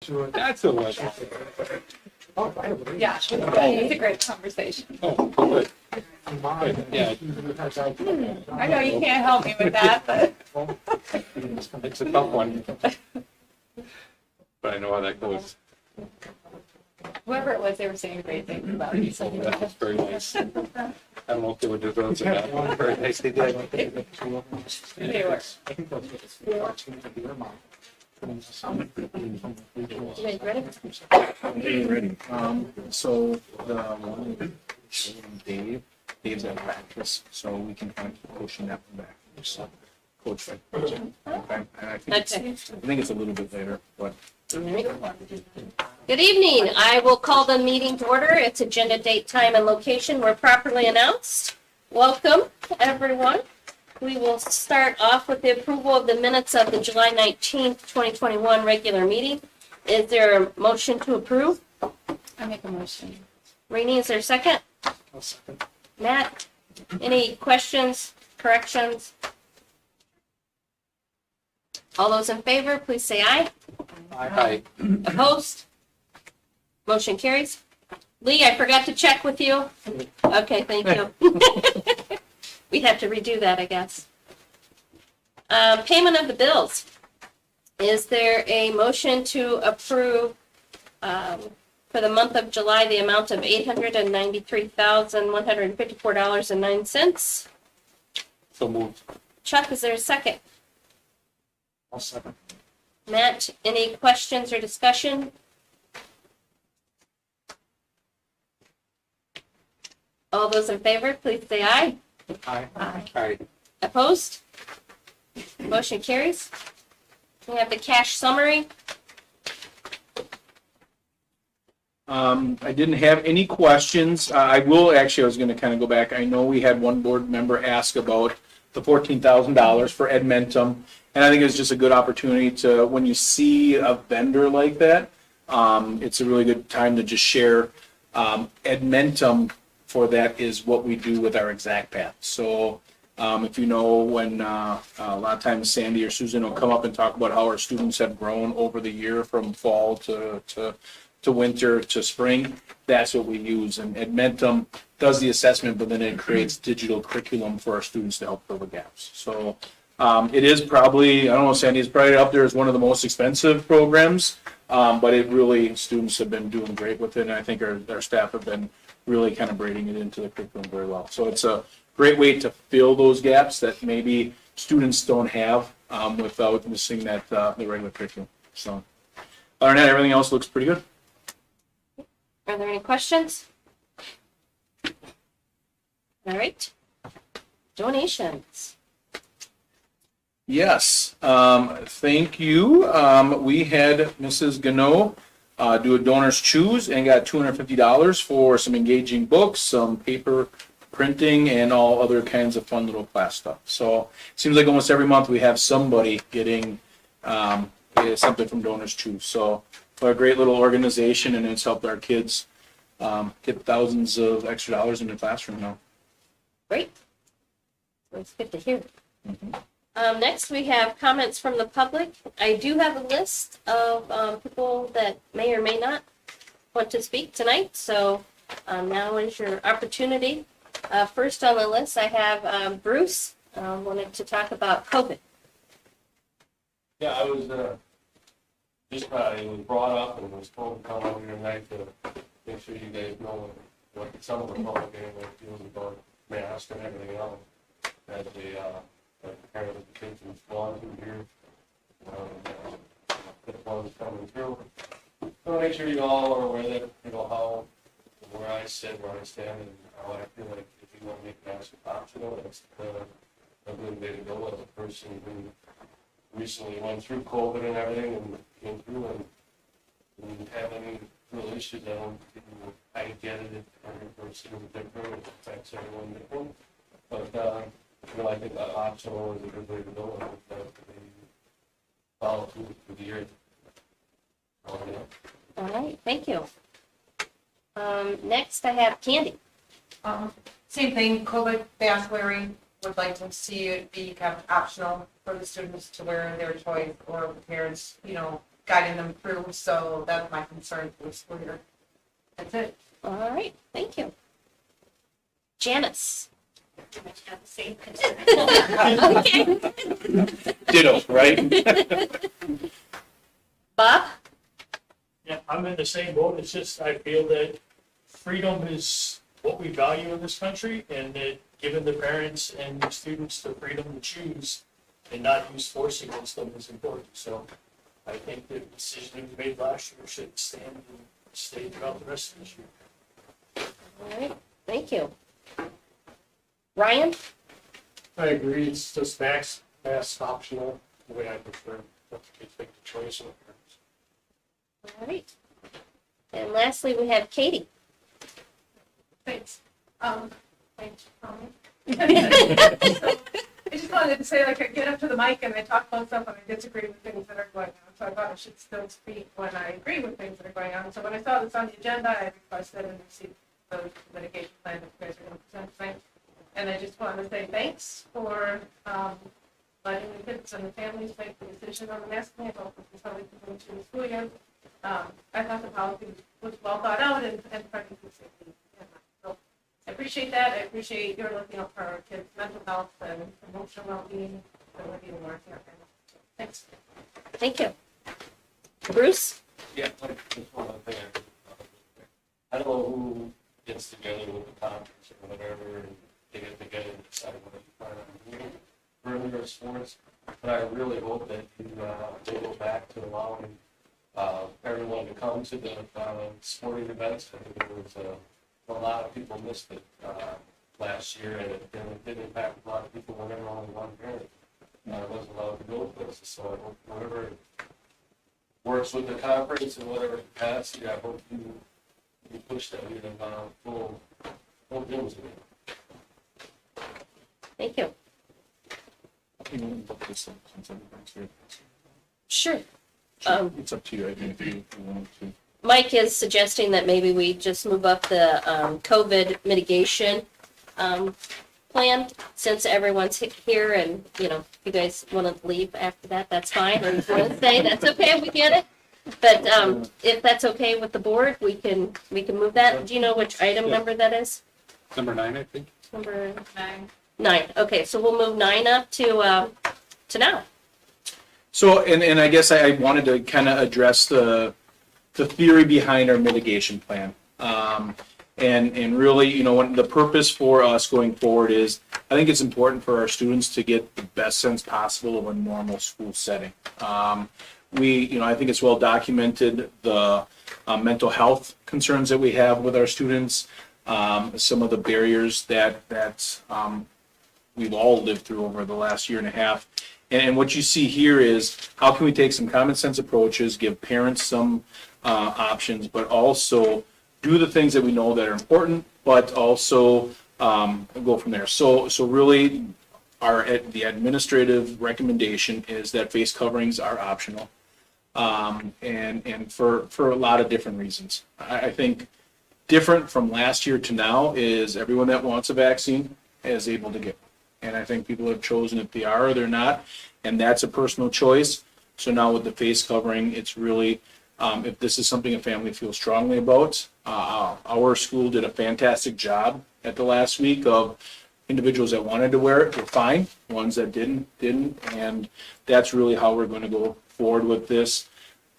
That's a lesson. Yeah, it's a great conversation. Oh, good. Yeah, I know you can't help me with that, but it's a tough one. But I know how that goes. whoever it was, they were saying great things about you. So that was very nice. I don't know if they were deserved or not, but very nice they did. They were. You guys ready? So Dave's at practice, so we can kind of keep pushing that one back. So, coach, okay. And I think it's a little bit later, but. Good evening. I will call the meeting to order. Its agenda, date, time, and location were properly announced. Welcome, everyone. We will start off with the approval of the minutes of the July 19th, 2021 regular meeting. Is there a motion to approve? I make a motion. Rainey, is there a second? Matt, any questions, corrections? All those in favor, please say aye. Hi. Opposed? Motion carries. Lee, I forgot to check with you. Okay, thank you. We'd have to redo that, I guess. Payment of the bills. Is there a motion to approve for the month of July the amount of $893,154.09? So moved. Chuck, is there a second? I'll second. Matt, any questions or discussion? All those in favor, please say aye. Aye. Hi. Opposed? Motion carries. We have the cash summary. I didn't have any questions. I was going to kind of go back. I know we had one board member ask about the $14,000 for Edmentum. And I think it's just a good opportunity to, when you see a vendor like that, it's a really good time to just share. Edmentum for that is what we do with our Exact Path. So if you know, when a lot of times Sandy or Susan will come up and talk about how our students have grown over the year from fall to winter to spring, that's what we use. And Edmentum does the assessment, but then it creates digital curriculum for our students to help fill the gaps. So it is probably, I don't know, Sandy, it's probably up there as one of the most expensive programs, but it really, students have been doing great with it, and I think our staff have been really kind of braiding it into the curriculum very well. So it's a great way to fill those gaps that maybe students don't have without missing that the regular curriculum. So other than that, everything else looks pretty good. Are there any questions? All right. Donations. Yes, thank you. We had Mrs. Gano do a donor's choose and got $250 for some engaging books, some paper printing, and all other kinds of fun little class stuff. So it seems like almost every month we have somebody getting something from Donor's Choose. So we're a great little organization, and it's helped our kids get thousands of extra dollars in the classroom now. Great. It's good to hear. Next, we have comments from the public. I do have a list of people that may or may not want to speak tonight, so now is your opportunity. First on the list, I have Bruce, wanted to talk about COVID. Yeah, I was it was brought up and was told to come over here tonight to make sure you guys know what some of the public anyway feels about masks and everything else as they prepare the kids who's gone through here. The ones coming through. So make sure you all are aware that where I stand, and how I feel like if you want to make masks optional, that's a good way to go as a person who recently went through COVID and everything and came through and didn't have any real issues. I get it if every person is different, it affects everyone different. But I think that optional is a good way to go. I think that they follow through the year. All right, thank you. Next, I have Candy. Same thing, COVID mask wearing, would like to see it be kind of optional for the students to wear their choice, or the parents, guiding them through, so that's my concern for the school year. That's it. All right, thank you. Janice. Have the same concern. Okay. Ditto, right? Bob? Yeah, I'm in the same boat. It's just, I feel that freedom is what we value in this country, and that giving the parents and the students the freedom to choose and not use force against them is important. So I think the decision we made last year should stand and stay throughout the rest of this year. All right, thank you. Ryan? I agree, it's just max optional, the way I prefer, let the kids make the choice of the parents. All right. And lastly, we have Katie. Thanks. Thanks for coming. I just wanted to say, like, I get up to the mic and I talk about stuff and I disagree with things that are going on. So I thought I should still speak when I agree with things that are going on. So when I saw this on the agenda, I requested and received the mitigation plan that you guys are going to present tonight. And I just wanted to say thanks for letting the kids and the families make the decision on the masking. I hope this is how we can go into the school year. I thought the policy was well thought out and practically safety. So I appreciate that. I appreciate your looking out for our kids' mental health and emotional well-being, ability to work. Thanks. Thank you. Bruce? Yeah, like, just one other thing. I don't know who gets together with the conference or whatever, and they get together and decide what they plan on doing for their sports, but I really hope that they go back to allowing everyone to come to the sporting events. I think there was a lot of people missed it last year, and it did impact a lot of people whenever only one parent wasn't allowed to go places. So I hope whatever works with the conference and whatever capacity, I hope you push that we have full gyms again. Thank you. Sure. It's up to you, I think, if you want to. Mike is suggesting that maybe we just move up the COVID mitigation plan, since everyone's here and, you know, if you guys want to leave after that, that's fine. Or if you want to stay, that's okay, we get it. But if that's okay with the board, we can move that. Do you know which item number that is? Number 9, I think. Number 9. 9. Okay, so we'll move 9 up to now. So, and I guess I wanted to kind of address the theory behind our mitigation plan. And really, you know, the purpose for us going forward is, I think it's important for our students to get the best sense possible of a normal school setting. I think it's well documented, the mental health concerns that we have with our students, some of the barriers that we've all lived through over the last year and a half. And what you see here is, how can we take some common sense approaches, give parents some options, but also do the things that we know that are important, but also go from there. So really, the administrative recommendation is that face coverings are optional, and for a lot of different reasons. I think different from last year to now is everyone that wants a vaccine is able to get one. And I think people have chosen if they are or they're not, and that's a personal choice. So now with the face covering, it's really, if this is something a family feels strongly about, our school did a fantastic job at the last week of individuals that wanted to wear it were fine, ones that didn't, and that's really how we're going to go forward with this.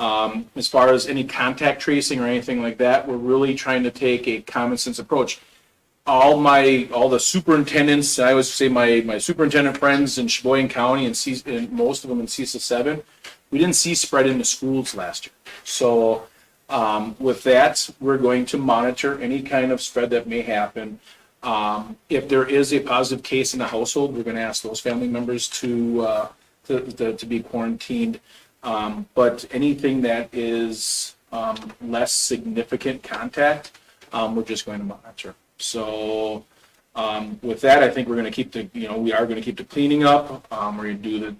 As far as any contact tracing or anything like that, we're really trying to take a common sense approach. All the superintendents, I always say my superintendent friends in Sheboygan County and most of them in CISA 7, we didn't see spread into schools last year. So with that, we're going to monitor any kind of spread that may happen. If there is a positive case in the household, we're going to ask those family members to be quarantined. But anything that is less significant contact, we're just going to monitor. So with that, I think we're going to keep we are going to keep the cleaning up. We're going to do the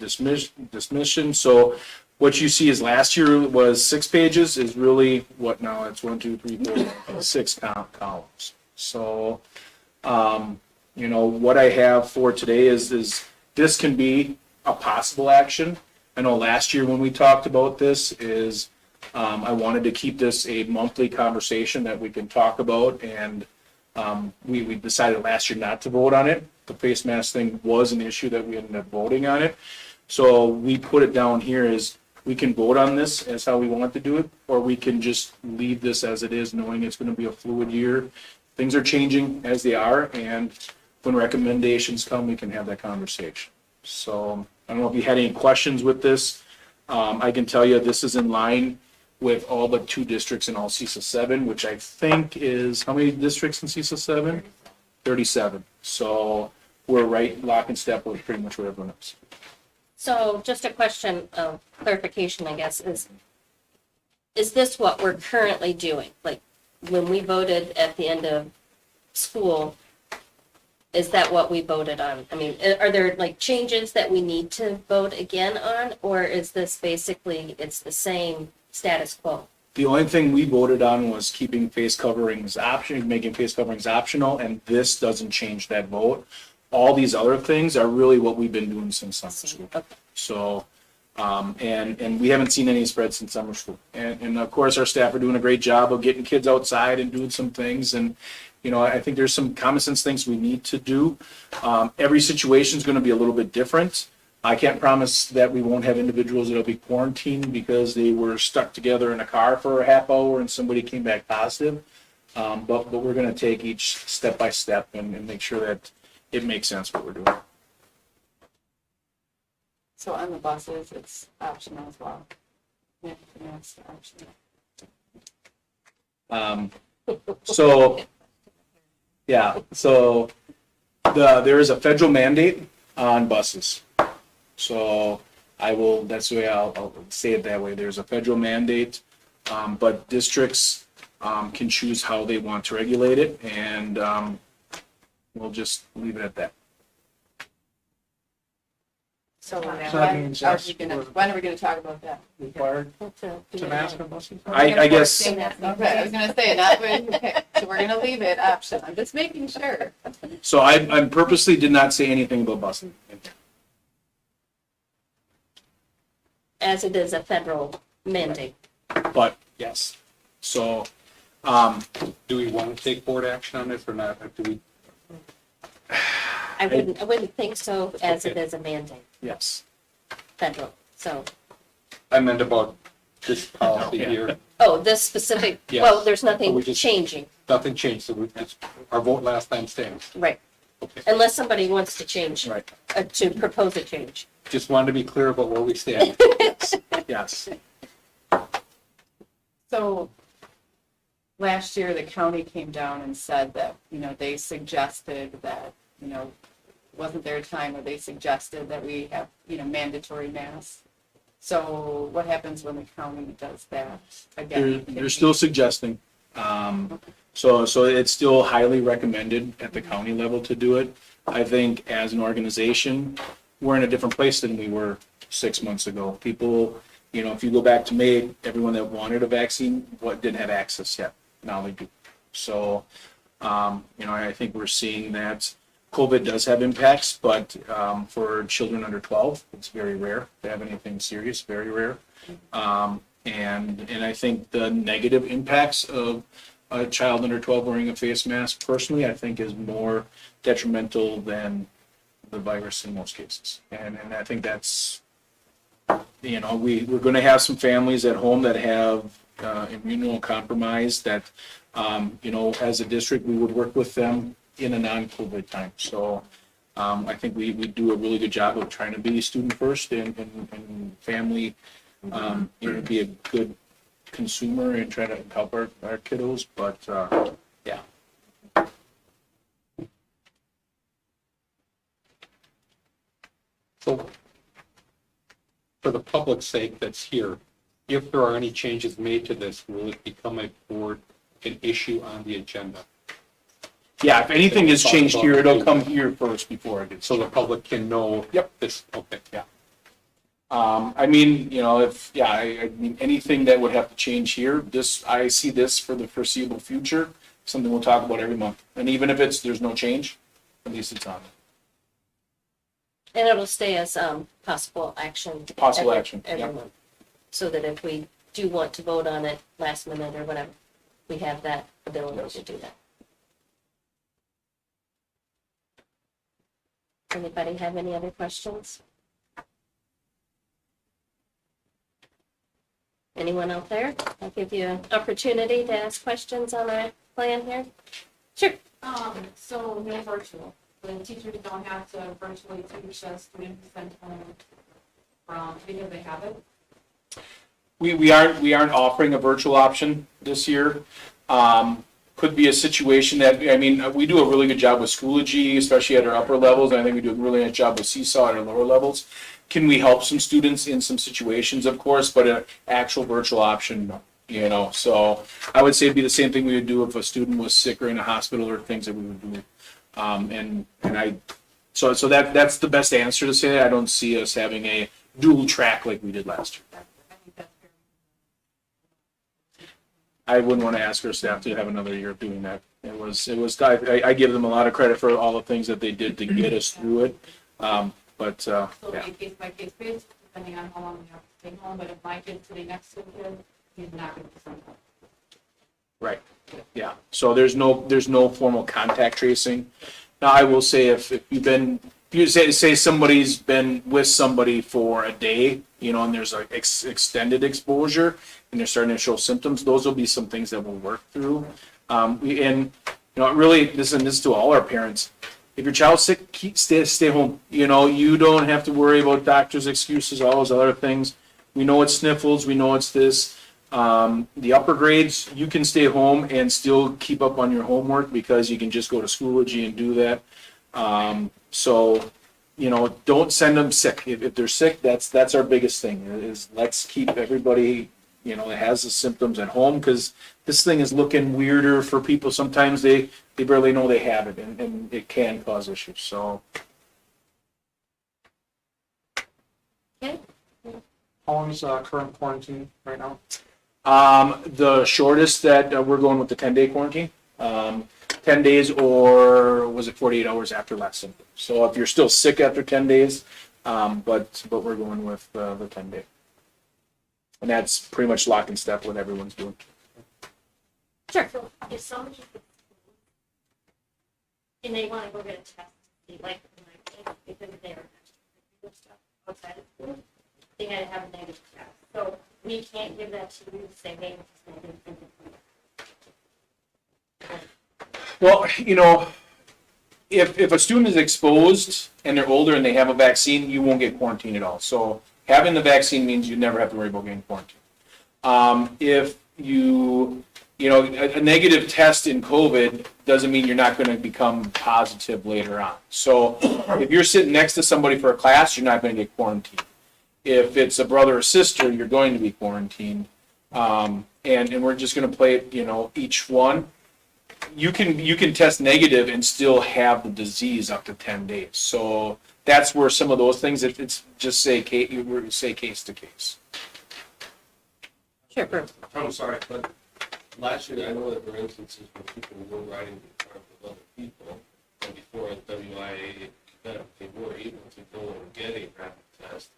dismission. So what you see is last year was 6 pages, is really what now it's 1, 2, 3, 4, 6 columns. So what I have for today is this can be a possible action. I know last year when we talked about this is, I wanted to keep this a monthly conversation that we can talk about, and we decided last year not to vote on it. The face mask thing was an issue that we ended up voting on it. So we put it down here as, we can vote on this as how we want to do it, or we can just leave this as it is, knowing it's gonna be a fluid year. Things are changing as they are, and when recommendations come, we can have that conversation. So I don't know if you had any questions with this. I can tell you this is in line with all but 2 districts in all CISA 7, which I think is, how many districts in CISA 7? 37. So we're right lock and step with pretty much what everyone else. So just a question of clarification, I guess, is this what we're currently doing? Like, when we voted at the end of school, is that what we voted on? I mean, are there like changes that we need to vote again on, or is this basically, it's the same status quo? The only thing we voted on was keeping face coverings option, making face coverings optional, and this doesn't change that vote. All these other things are really what we've been doing since summer school. Okay. So, and we haven't seen any spread since summer school. And of course, our staff are doing a great job of getting kids outside and doing some things. And, you know, I think there's some common sense things we need to do. Every situation is going to be a little bit different. I can't promise that we won't have individuals that'll be quarantined because they were stuck together in a car for a half hour and somebody came back positive. But we're going to take each step by step and make sure that it makes sense what we're doing. So on the buses, it's optional as well. Yeah, it's optional. So, yeah, so there is a federal mandate on buses. So that's the way I'll say it that way. There's a federal mandate, but districts can choose how they want to regulate it, and we'll just leave it at that. So that when means are that's we gonna, what- when are we gonna talk about that? Required to mask on buses? I guess, Okay, I was gonna say, not when, okay, so we're gonna leave it optional. I'm just making sure. so I purposely did not say anything about busing. As it is a federal mandate. But, yes, so, Do we want to take board action on this or not? Or do we? I wouldn't think so, as it is a mandate, yes. federal, so. I meant about this policy Yeah. here. Oh, this specific, Yes. well, there's But nothing we just- changing, Nothing changed, so our vote last time stands. right? Okay. Unless somebody wants to change, Right. to propose a change. Just wanted to be clear about where we stand. Yes. So last year, the county came down and said that, you know, they suggested that, you know, wasn't there a time where they suggested that we have, you know, mandatory masks? So what happens when the county does that again? They're still suggesting. So it's still highly recommended at the county level to do it. I think as an organization, we're in a different place than we were 6 months ago. People, you know, if you go back to May, everyone that wanted a vaccine, didn't have access yet. Now they do. So, you know, I think we're seeing that COVID does have impacts, but for children under 12, it's very rare to have anything serious, very rare. And I think the negative impacts of a child under 12 wearing a face mask, personally, I think is more detrimental than the virus in most cases. And I think that's, you know, we're going to have some families at home that have immunocompromised that, you know, as a district, we would work with them in a non-COVID time. So I think we do a really good job of trying to be student first and family, you know, be a good consumer and try to help our kiddos. But yeah. So for the public's sake that's here, if there are any changes made to this, will it become an issue on the agenda? Yeah, if anything is changed here, it'll come here first before it gets. So the public can know. Yep. This, okay. Yeah. I mean, you know, I mean, anything that would have to change here, I see this for the foreseeable future, something we'll talk about every month. And even if there's no change, at least it's on. And it'll stay as, possible action. Possible every- action, Every yep. month. So that if we do want to vote on it last minute or whatever, we have that ability to do that. Anybody have any other questions? Anyone out there? I'll give you an opportunity to ask questions on our plan here. Sure. So no virtual, the teachers don't have to virtually teach a student who sent home from, because they have it. We aren't offering a virtual option this year. Could be a situation that, I mean, we do a really good job with Schoology, especially at our upper levels, and I think we do a really nice job with Seesaw at our lower levels. Can we help some students in some situations, of course, but an actual virtual option, no. You know, so I would say it'd be the same thing we would do if a student was sick or in a hospital, or things that we would do. So that's the best answer to say that. I don't see us having a dual track like we did last year. I think that's fair. I wouldn't want to ask our staff to have another year of doing that. I give them a lot of credit for all the things that they did to get us through it. So Yeah. it'll be a case by case basis, depending on how long we have to stay home, but if my kid's sitting next to a kid, he's not going to be sent home. Right, yeah, so there's no formal contact tracing. Now, I will say if you say somebody's been with somebody for a day, you know, and there's like extended exposure, and they're starting to show symptoms, those will be some things that we'll work through. Really, this is to all our parents. If your child's sick, stay home. You know, you don't have to worry about doctor's excuses, all those other things. We know it's sniffles, we know it's this. The upper grades, you can stay home and still keep up on your homework because you can just go to Schoology and do that. So, you know, don't send them sick. If they're sick, that's our biggest thing is let's keep everybody, you know, that has the symptoms at home, because this thing is looking weirder for people. Sometimes they barely know they have it, and it can cause issues. So, Okay. How long is current quarantine right now? the shortest that we're going with the 10-day quarantine, 10 days, or was it 48 hours after last symptom? So if you're still sick after 10 days, but we're going with the 10-day. And that's pretty much lock and step what everyone's doing. Sure. So if somebody and they want to go get a test, they like because they're stuff outside of school, they had to have a negative test. So we can't give that to you, say, hey, it's negative. Well, you know, if a student is exposed and they're older and they have a vaccine, you won't get quarantined at all. So having the vaccine means you never have to worry about getting quarantined. If you know, a negative test in COVID doesn't mean you're not going to become positive later on. So if you're sitting next to somebody for a class, you're not going to get quarantined. If it's a brother or sister, you're going to be quarantined. And we're just going to play it, you know, each one. You can test negative and still have the disease up to 10 days. So that's where some of those things, it's just say case to case. Sure, Bruce. I'm sorry, but last year, I know that there were instances where people were riding in car with other people, and before a WIA event, they were able to go and get a rapid test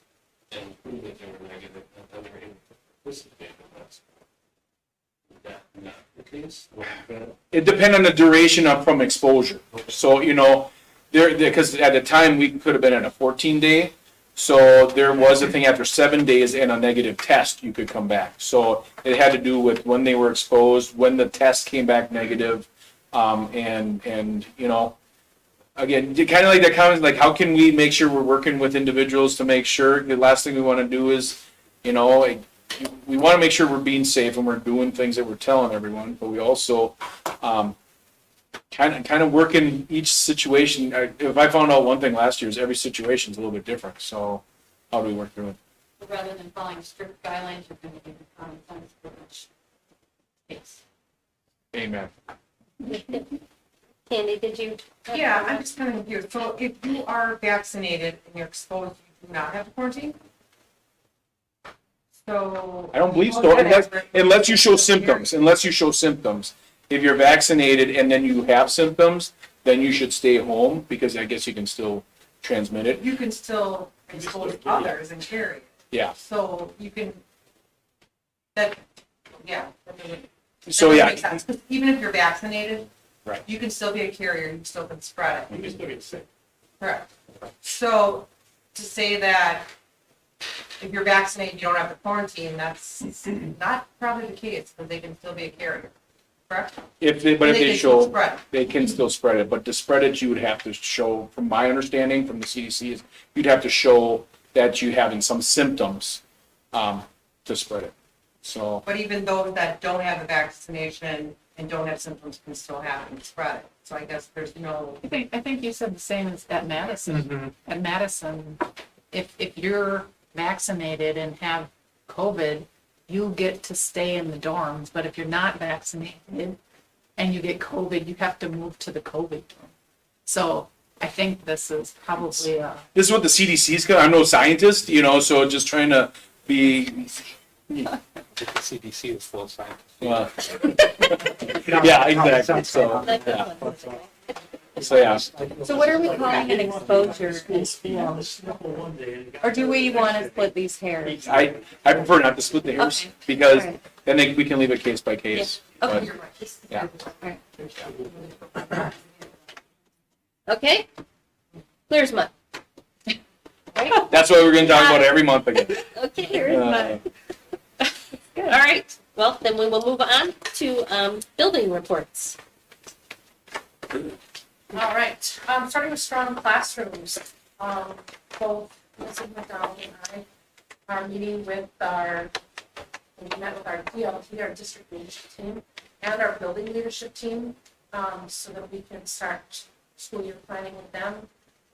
and prove that they were negative, and then they were able to participate in that. Is that not the case? It depends on the duration from exposure. So, you know, because at the time we could have been at a 14-day. So there was a thing after 7 days and a negative test, you could come back. So it had to do with when they were exposed, when the test came back negative, and you know, again, kind of like that comment, like how can we make sure we're working with individuals to make sure the last thing we want to do is, you know, we want to make sure we're being safe and we're doing things that we're telling everyone, but we also kind of work in each situation. If I found out one thing last year is every situation is a little bit different. So how do we work through it? Rather than following strict guidelines, you're going to give the common sense approach. Yes. Amen. Candy, did you? Yeah, I'm just kind of confused. So if you are vaccinated and you're exposed, you do not have to quarantine? So. I don't believe so, unless you show symptoms. If you're vaccinated and then you have symptoms, then you should stay home, because I guess you can still transmit it. You can still expose others and carry it. Yeah. So you can, that, yeah. So That yeah, makes sense. 'Cause even if you're vaccinated. Right. You can still be a carrier, you still can spread it. You can still get sick. Correct. So to say that if you're vaccinated, you don't have to quarantine, that's not probably the case, because they can still be a carrier, correct? but if They they can still show, spread. they can still spread it, but to spread it, you would have to show, from my understanding from the CDC, is you'd have to show that you having some symptoms, to spread it. So, But even those that don't have the vaccination and don't have symptoms can still have it and spread it. So I guess there's no, I think you said the same as at Madison. At Madison, if you're vaccinated and have COVID, you get to stay in the dorms, but if you're not vaccinated and you get COVID, you have to move to the COVID dorm. So I think this is probably this is what the CDC's got, I'm no scientist, so just trying to be, The CDC is full of scientists. well, yeah, exactly, so, yeah. So, yeah. So what are we calling an exposure in school? Or do we want to split these hairs? I prefer not to split the hairs, Okay. because Alright. then we can leave it case by case. Okay. but- you're right. Yeah. Okay? Clear as mud. Right? That's what we're gonna talk about every month again. Okay, here is mud. Uh, All right, well, then we will move on to building reports. All right, starting with strong classrooms, both Mrs. McDonald and I are meeting with we met with our DLT, our district leadership team, and our building leadership team, so that we can start school year planning with them,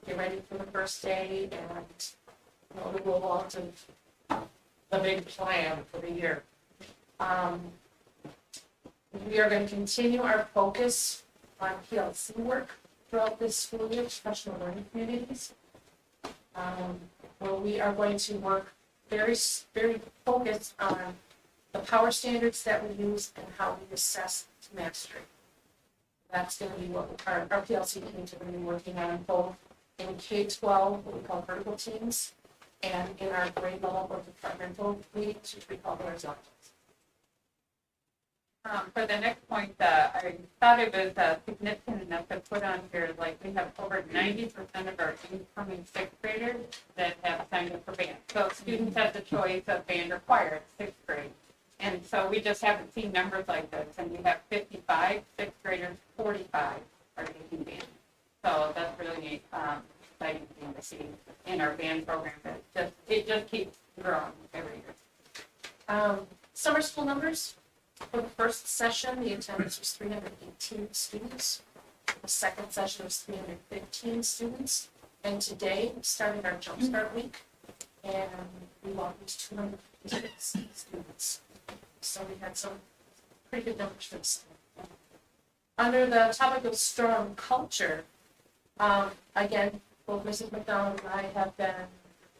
get ready for the first day, and the rollout of the big plan for the year. We are going to continue our focus on PLC work throughout this school year, professional learning communities, where we are going to work very, very focused on the power standards that we use and how we assess mastery. That's going to be what our PLC teams are going to be working on both in K-12, what we call vertical teams, and in our grade level or departmental meetings, which we call horizontals. For the next point, I thought it was significant enough to put on here, like we have over 90% of our incoming sixth graders that have signed up for band. So students have the choice of band or choir at sixth grade. And so we just haven't seen numbers like this. And we have 55 sixth graders, 45 are taking band. So that's really exciting thing to see in our band program. It just keeps growing every year. Summer school numbers. For the first session, the attendance was 318 students. The second session was 315 students. And today, we started our Jumpstart Week, and we welcomed 256 students. So we had some pretty good numbers for this. Under the topic of strong culture, again, both Mrs. McDonald and I have been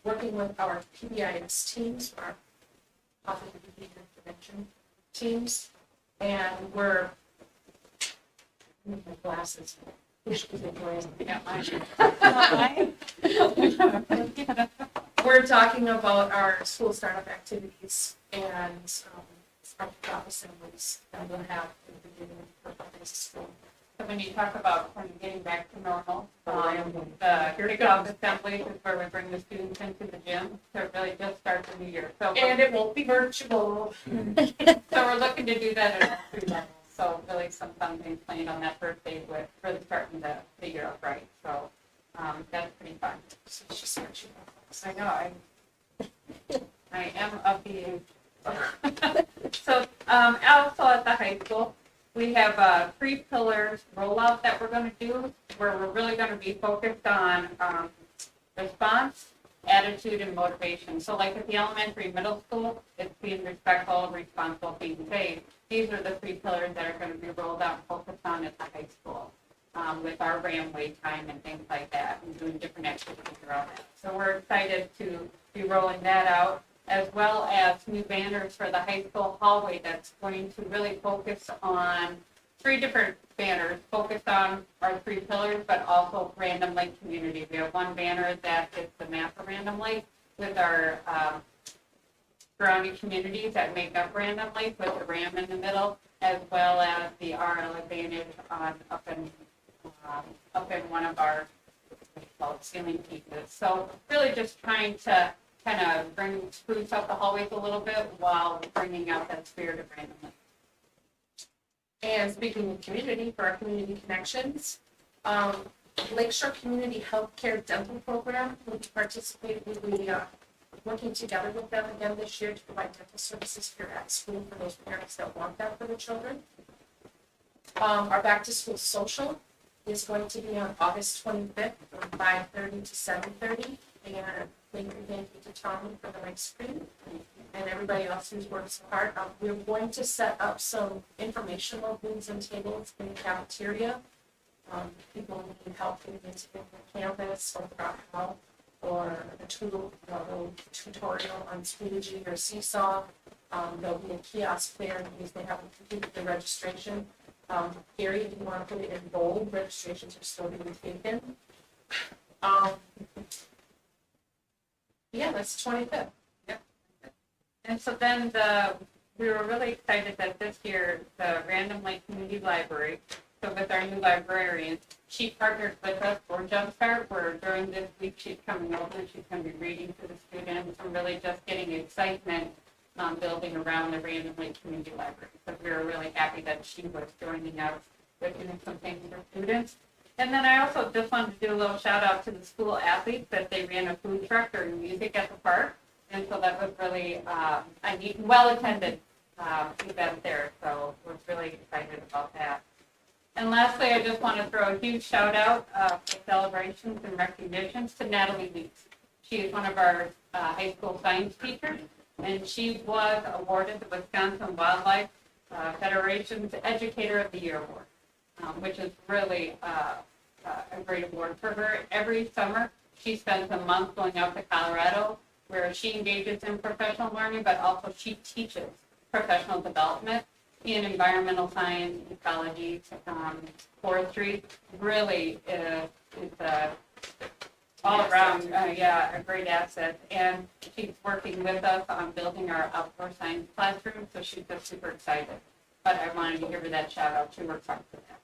working with our PBIS teams, our positive behavior intervention teams, and we're, my glasses. Yeah, We're talking about our school startup activities and our job assemblies that we'll have in the beginning of the school. So when you talk about kind of getting back to normal, the kickoff assembly is where we bring the students into the gym to really just start the new year. So And it won't be virtual. so we're looking to do that at all three levels. So really some fun things planned on that first day with really starting the year up right. So that's pretty fun. So it's just what you I know I am of the age. So also at the high school, we have 3 pillars rollout that we're going to do, where we're really going to be focused on response, attitude, and motivation. So like at the elementary, middle school, it's being respectful, responsible, being safe. These are the 3 pillars that are going to be rolled out and focused on at the high school, with our RAM wait time and things like that, and doing different activities around that. So we're excited to be rolling that out, as well as new banners for the high school hallway that's going to really focus on three different banners focused on our three pillars, but also Random Lake community. We have one banner that is the map of Random Lake with our surrounding communities that make up Random Lake with the ram in the middle, as well as the RL Advantage up in one of our ceiling pieces. So really just trying to kind of spruce up the hallways a little bit while bringing out that spirit of Random Lake. And speaking of community, for our community connections, Lakeshore Community Healthcare Dental Program, we'll be working together with them again this year to provide dental services here at school for those parents that want that for their children. Our back to school social is going to be on August 25th from 5:30 to 7:30. And thank you to Tommy for the nice screen and everybody else who's worked so hard. We're going to set up some informational booths and tables in the cafeteria. People need help getting into the campus or how, or a tutorial on Schoology or Seesaw. There'll be a kiosk there in case they haven't completed their registration. Gary, if you want to put it in bold, registrations are still being taken. Yeah, that's 25th. Yep. And so then we were really excited that this year, the Random Lake Community Library, so with our new librarian, she partnered with us for Jumpstart, where during this week she's coming over and she's going to be reading to the students and really just getting excitement building around the Random Lake Community Library. So we were really happy that she was joining us with doing some things for students. And then I also just wanted to do a little shout out to the school athletes that they ran a food truck during music at the park. And so that was really a neat, well-attended event there. So we're really excited about that. And lastly, I just want to throw a huge shout out for celebrations and recognitions to Natalie Leaks. She is one of our high school science teachers, and she was awarded the Wisconsin Wildlife Federation's Educator of the Year Award, which is really a great award for her. Every summer, she spends a month going out to Colorado, where she engages in professional learning, but also she teaches professional development in environmental science, ecology, forestry. Really is all around, a great asset. And she's working with us on building our outdoor science classroom, so she's just super excited. But I wanted to give her that shout out. She works hard for that.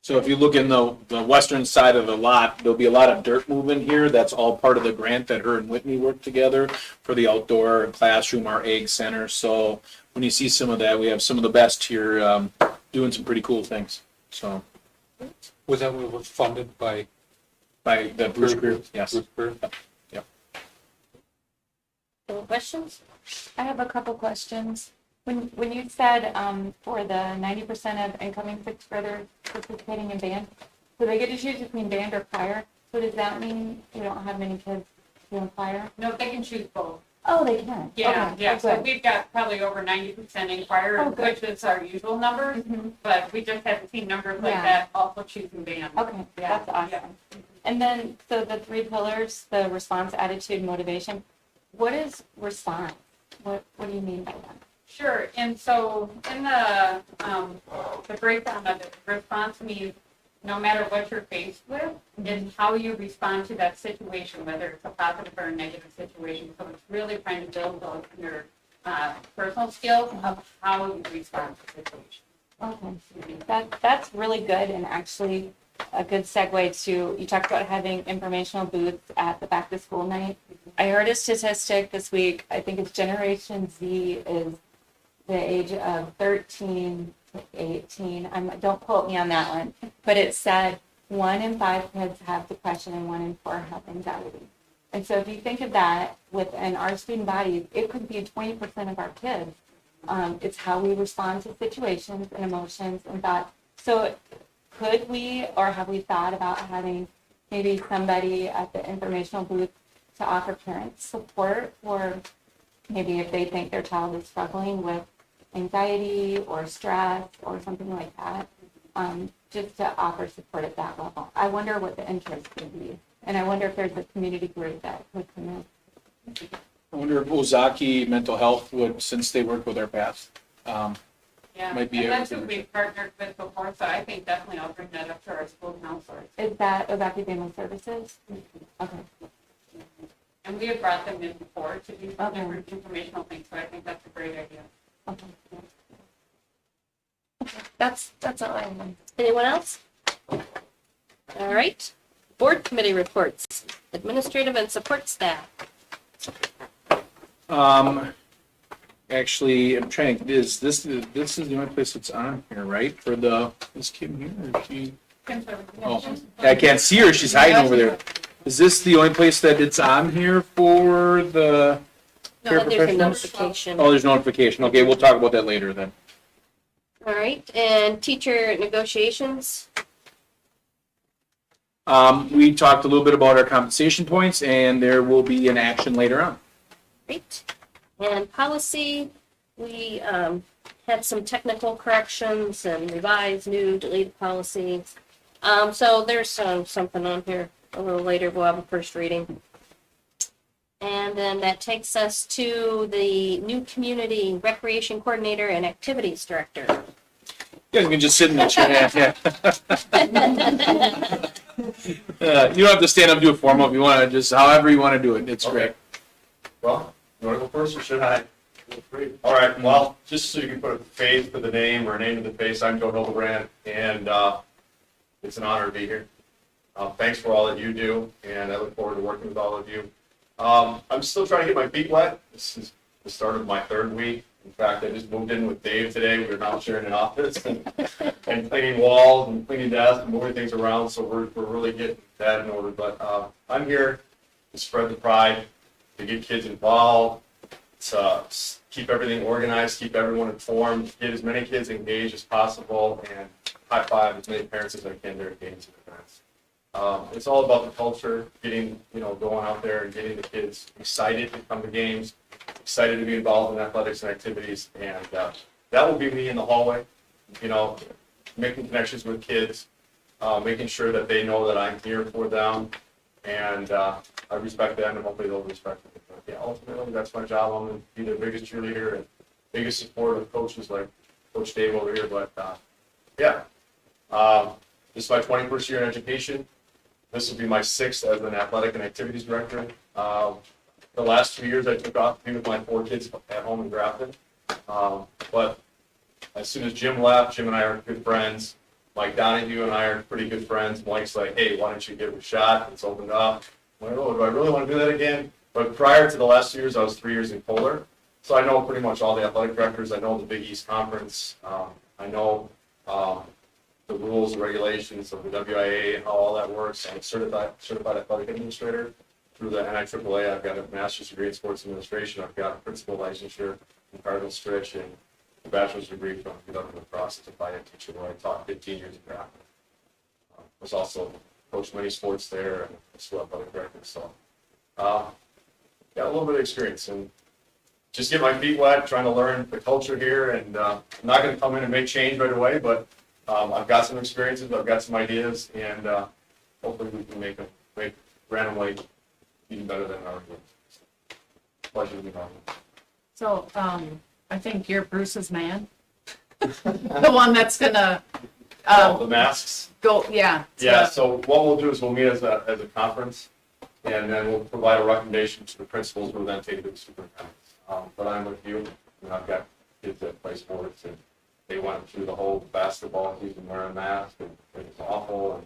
So if you look in the western side of the lot, there'll be a lot of dirt moving here. That's all part of the grant that her and Whitney worked together for the outdoor classroom, our egg center. So when you see some of that, we have some of the best here doing some pretty cool things. So Was that what was funded by by the Bruce Group, yes. Bruce Group? Any questions? I have a couple questions. When you said for the 90% of incoming sixth graders participating in band, so they get to choose between band or choir. So does that mean you don't have many kids doing choir? No, they can choose both. Oh, they can. Yeah, Okay. yeah, Oh, so good. we've got probably over 90% in choir, Oh, good. which is our usual numbers, Mhm. but we just haven't seen numbers like Yeah. that also choosing band. Okay, Yeah, that's awesome. yeah. And then, so the three pillars, the response, attitude, motivation. What is response? What do you mean by that? Sure, and so in the breakdown of it, response means no matter what you're faced with, is how you respond to that situation, whether it's a positive or a negative situation. So it's really trying to build those your personal skills of how you respond to situations. Okay, that's really good, and actually a good segue to, you talked about having informational booths at the back to school night. I heard a statistic this week, I think it's Generation Z is the age of 13 to 18. Don't quote me on that one, but it said 1 in 5 kids have depression and 1 in 4 have anxiety. And so if you think of that within our student body, it could be 20% of our kids. It's how we respond to situations and emotions and thoughts. So could we, or have we thought about having maybe somebody at the informational booth to offer parents support, or maybe if they think their child is struggling with anxiety or stress or something like that, just to offer support at that level? I wonder what the interest could be. And I wonder if there's a community group that would come in. I wonder if Ozaukee Mental Health would, since they work with our past. Yeah, Might be and a- that's who we partnered with before. before, so I think definitely I'll bring that up to our school counselors. Is that Ozaukee Family Services? Okay. And we have brought them in before to do Okay. different informational things, so I think that's a great idea. Okay. That's all I have. Anyone else? All right. Board committee reports, administrative and support staff. Actually, I'm trying, this is the only place that's on here, right? For this kid here, or she? Oh, I can't see her, she's hiding over there. Is this the only place that it's on here for the No, there's a paraprofessionals? notification. Oh, there's notification. Okay, we'll talk about that later then. All right, and teacher negotiations. We talked a little bit about our compensation points, and there will be an action later on. Great. And policy, we had some technical corrections and revised, new, deleted policies. So there's something on here a little later. We'll have a first reading. And then that takes us to the new community recreation coordinator and activities director. You guys can just sit in the chair. Yeah. You don't have to stand up and do a formal if you want to, just however you want to do it. It's great. Well, you want to go first or should I? All right, well, just so you can put a face to the name or a name to the face, I'm Joe Hildebrand, and it's an honor to be here. Thanks for all that you do, and I look forward to working with all of you. I'm still trying to get my feet wet. This is the start of my third week. In fact, I just moved in with Dave today. We're now sharing an office and cleaning walls and cleaning desks and moving things around, so we're really getting that in order. But I'm here to spread the pride, to get kids involved, to keep everything organized, keep everyone informed, get as many kids engaged as possible, and high five as many parents as I can during games and events. It's all about the culture, getting, going out there and getting the kids excited to come to games, excited to be involved in athletics and activities, and that will be me in the hallway, making connections with kids, making sure that they know that I'm here for them, and I respect them, and hopefully they'll respect me. But yeah, ultimately, that's my job. I'm going to be their biggest cheerleader and biggest supporter of coaches like Coach Dave over here. But this is my 21st year in education. This will be my 6th as an athletic and activities director. The last 2 years I took off to be with my 4 kids at home in Grafton. But as soon as Jim left, Jim and I are good friends. Mike Donahue and I are pretty good friends. Mike's like, hey, why don't you give it a shot? It's opened up. I'm like, oh, do I really want to do that again? But prior to the last 2 years, I was 3 years in Kohler. So I know pretty much all the athletic directors. I know the Big East Conference. I know the rules and regulations of the WIA and how all that works. I'm a certified athletic administrator through the NIAAA. I've got a master's degree in sports administration. I've got a principal licensure from Cardinal Stritch and a bachelor's degree from conducting the process of bio teacher, where I taught 15 years of Grafton. Was also coached many sports there and still athletic director. So got a little bit of experience and just get my feet wet, trying to learn the culture here. And I'm not going to come in and make change right away, but I've got some experiences, I've got some ideas, and hopefully we can make Random Lake even better than our games. Pleasure to be on. So, I think you're Bruce's man. The one that's gonna, The masks. go, yeah. Yeah, so what we'll do is we'll meet as a conference, and then we'll provide a recommendation to the principals who will then take it to the superintendents. But I'm with you, and I've got kids that play sports, and they went through the whole basketball season wearing masks, and it was awful.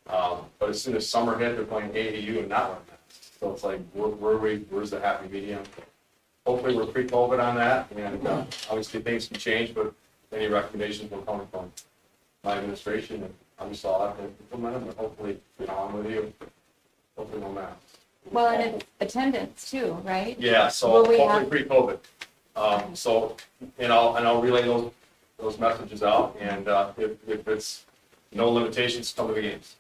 And but as soon as summer hit, they're playing AAU and not wearing masks. So it's like, where's the happy medium? Hopefully we're pre-COVID on that, and obviously things can change, but any recommendations will come from my administration, and obviously I'll have to implement them, and hopefully, I'm with you. Hopefully no masks. Well, and it's attendance too, right? Yeah, so Will we hopefully have- pre-COVID. So, I'll relay those messages out, and if it's no limitations, come to the games.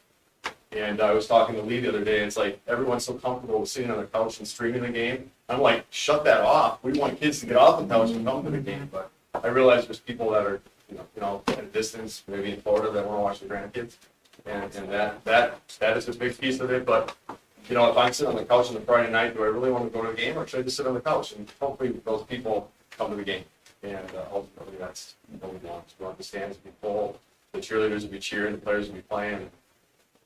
And I was talking to Lee the other day, it's like, everyone's so comfortable with sitting on the couch and streaming the game. I'm like, shut that off. We want kids to get off the couch and come to the game. But I realize there's people that are, at a distance, maybe in Florida, that want to watch their grandkids. And that is a big piece of it. But, if I'm sitting on the couch on a Friday night, do I really want to go to the game, or should I just sit on the couch? And hopefully those people come to the game. And ultimately that's what we want. We want the stands to be full. the cheerleaders will be cheering, the players will be playing,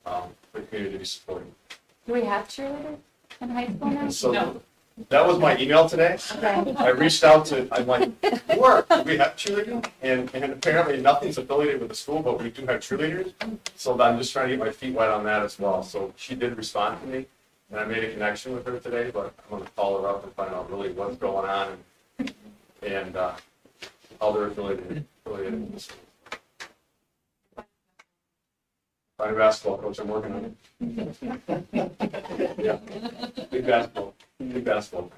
the community will be supporting. Do we have cheerleaders in high school now? So that was my email today. Okay. I reached out to, I'm like, where, do we have cheerleading? And apparently nothing's affiliated with the school, but we do have cheerleaders. So I'm just trying to get my feet wet on that as well. So she did respond to me, and I made a connection with her today, but I'm gonna call her up and find out really what's going on and how they're affiliated with the school. Find a basketball coach, I'm working on it. Yeah, big basketball fan.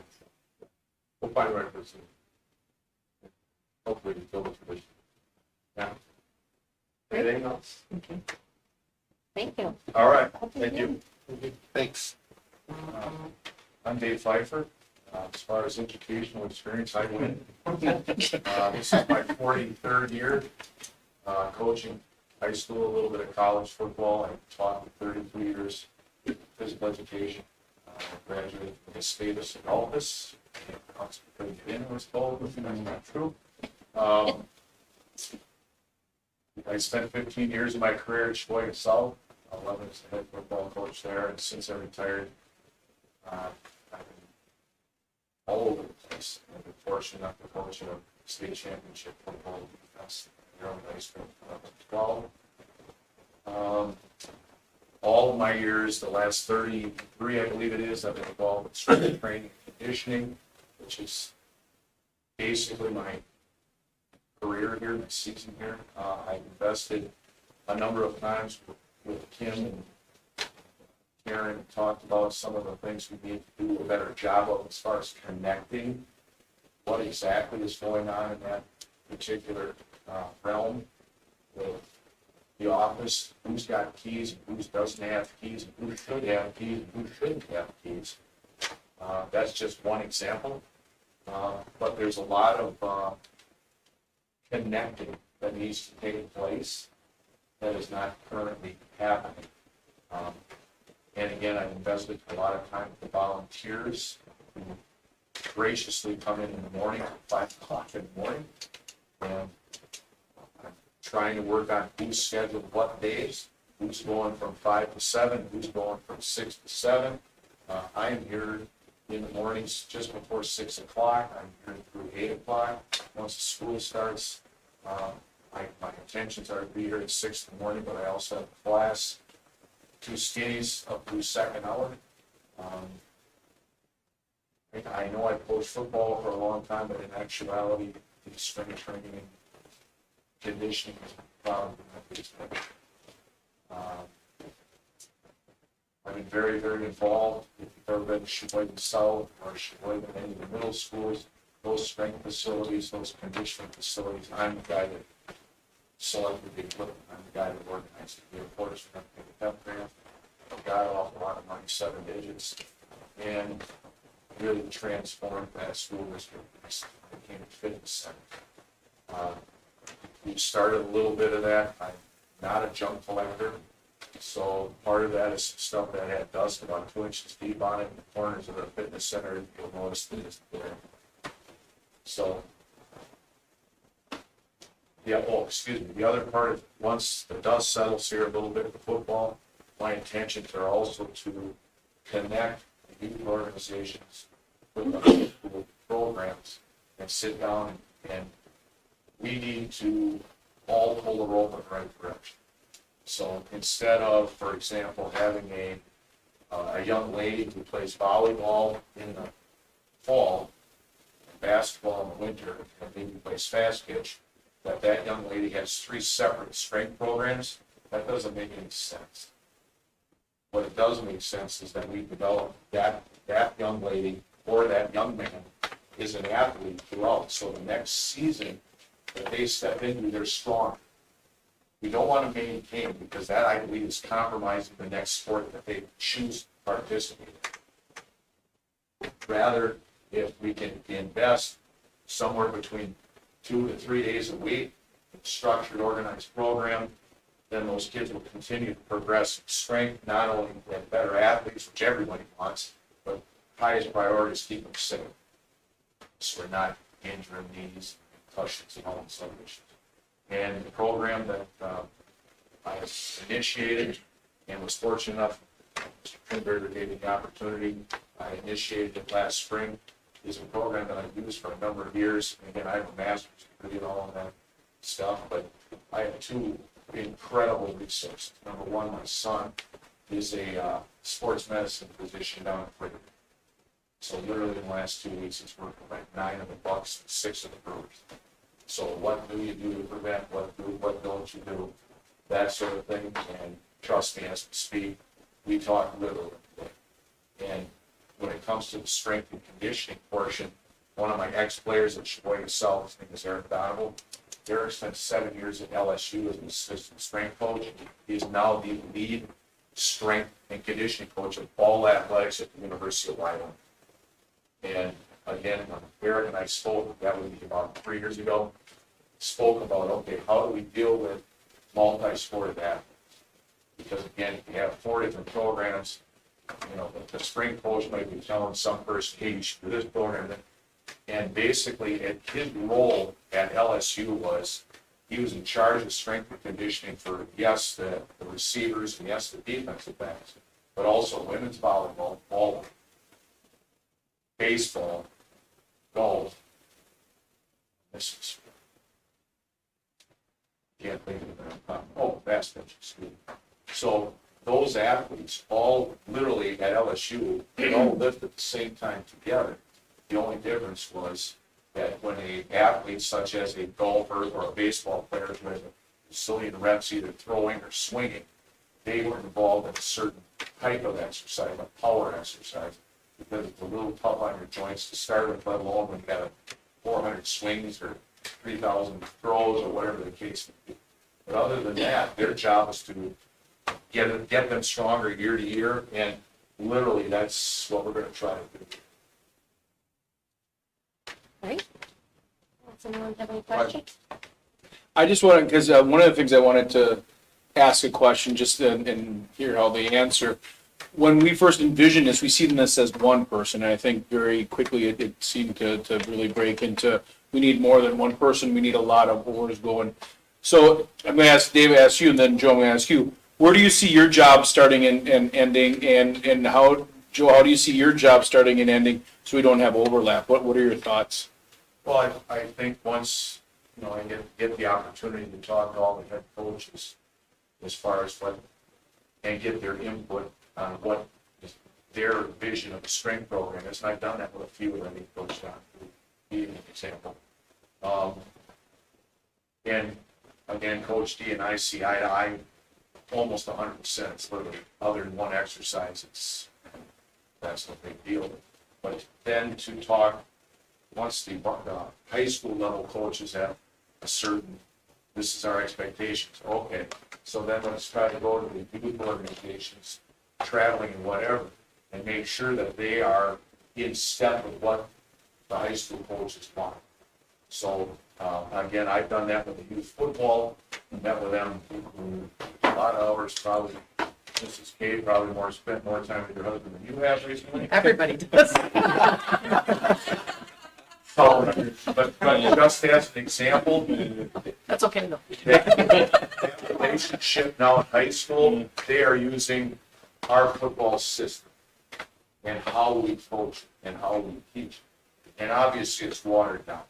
We'll find the right person. Hopefully we build a tradition. Yeah. Anything else? Thank you. All right, thank you. Thanks. I'm Dave Pfeiffer. As far as educational experience, I win. This is my 43rd year coaching high school, a little bit of college football. I taught for 33 years physical education. Graduated with a status in Elvis. Couldn't get in, I was told, but that's not true. I spent 15 years of my career at Sheboygan South, 11 as the head football coach there, and since I retired, I've been all over the place. I've been fortunate enough to coach at a state championship football defense here on the ice rink for 12. All of my years, the last 33, I believe it is, I've been involved with strength training and conditioning, which is basically my career here, my season here. I've invested a number of times with Kim and Karen and talked about some of the things we need to do a better job of as far as connecting what exactly is going on in that particular realm with the office, who's got keys, and who doesn't have keys, and who should have keys, and who shouldn't have keys. That's just one example. But there's a lot of connecting that needs to take place that is not currently happening. And again, I've invested a lot of time with the volunteers who graciously come in the morning at 5 o'clock in the morning. And I'm trying to work on who's scheduled what days, who's going from 5 to 7, who's going from 6 to 7. I am here in the mornings just before 6 o'clock. I'm here through 8 o'clock. Once the school starts, my intentions are to be here at 6 in the morning, but I also have a class, 2 skinnies up through second hour. I know I coached football for a long time, but in actuality, the strength training and conditioning is probably my biggest thing. I've been very, very involved. If you've ever been to Sheboygan South or Sheboygan, any of the middle schools, those strength facilities, those conditioning facilities, I'm the guy that selected the equipment. I'm the guy that organized the reporters for the pep grant. Got off a lot of money, 7 digits, and really transformed that school district. It became a fitness center. We started a little bit of that. I'm not a junk collector, so part of that is stuff that had dust about 2 inches deep on it in the corners of the fitness center. You'll notice that it's there. So, yeah, excuse me. The other part is once the dust settles here a little bit with football, my intentions are also to connect the youth organizations with the high school programs and sit down and we need to all pull the rope in the right direction. So instead of, for example, having a young lady who plays volleyball in the fall, and basketball in the winter, and maybe plays fast pitch, that young lady has 3 separate strength programs, that doesn't make any sense. What it does make sense is that we develop that young lady or that young man is an athlete throughout. So the next season that they step into, they're strong. We don't want to maintain because that, I believe, is compromising the next sport that they choose to participate in. Rather, if we can invest somewhere between 2 to 3 days a week, in a structured, organized program, then those kids will continue to progress in strength, not only get better athletes, which everybody wants, but highest priority is keep them safe. So we're not injuring knees, concussions, and all these other issues. And the program that I initiated and was fortunate enough, Mr. Trinberger gave me the opportunity. I initiated it last spring. It's a program that I've used for a number of years. And again, I have a master's degree and all of that stuff, but I have two incredible resources. Number one, my son is a sports medicine physician down in Freedom. So literally in the last 2 weeks, he's worked with like 9 of the Bucks, 6 of the Brewers. So what do you do to prevent? What don't you do? That sort of thing. And trust me, as we speak, we talk literally. And when it comes to the strength and conditioning portion, one of my ex-players at Sheboygan South, his name is Eric Donovan. Eric spent 7 years at LSU as an assistant strength coach. He is now the lead strength and conditioning coach of all athletics at the University of Wyoming. And again, when Eric and I spoke, that would be about 3 years ago, spoke about, okay, how do we deal with multi-sport athletes? Because again, if you have 4 different programs, you know, the strength coach might be telling some person, hey, you should do this program. And basically, his role at LSU was, he was in charge of strength and conditioning for, yes, the receivers, and yes, the defensive backs, but also women's volleyball, bowling, baseball, golf. This is, can't think of that. Oh, basketball, excuse me. So those athletes all literally at LSU, they all lived at the same time together. The only difference was that when an athlete such as a golfer or a baseball player who has a zillion reps either throwing or swinging, they were involved in a certain type of exercise, a power exercise, because it's a little tough on your joints to start with, let alone when you got 400 swings or 3,000 throws or whatever the case may be. But other than that, their job is to get them stronger year to year, and literally that's what we're going to try to do. Right? Does anyone have any questions? I just wanted, because one of the things I wanted to ask a question, just and hear how they answer. When we first envisioned this, we seen this as one person, and I think very quickly it seemed to really break into, we need more than one person, we need a lot of oars going. So I'm going to ask Dave, ask you, and then Joe, I'm going to ask you, where do you see your job starting and ending, and how, Joe, how do you see your job starting and ending so we don't have overlap? What are your thoughts? Well, I think once, you know, I get the opportunity to talk to all the head coaches as far as what, and get their input on what is their vision of the strength program is, and I've done that with a few of them, Coach Don, to be an example. And again, Coach D and I see eye to eye almost 100%. It's literally, other than one exercise, that's no big deal. But then to talk, once the high school level coaches have a certain, this is our expectations, okay, so then let's try to go to the youth organizations, traveling and whatever, and make sure that they are in step with what the high school coaches want. So, again, I've done that with the youth football, met with them a lot of hours, probably. Mrs. K probably spent more time with your husband than you have recently. Everybody does. But just as an example, That's okay though. that relationship now in high school, they are using our football system and how we coach and how we teach. And obviously it's watered down.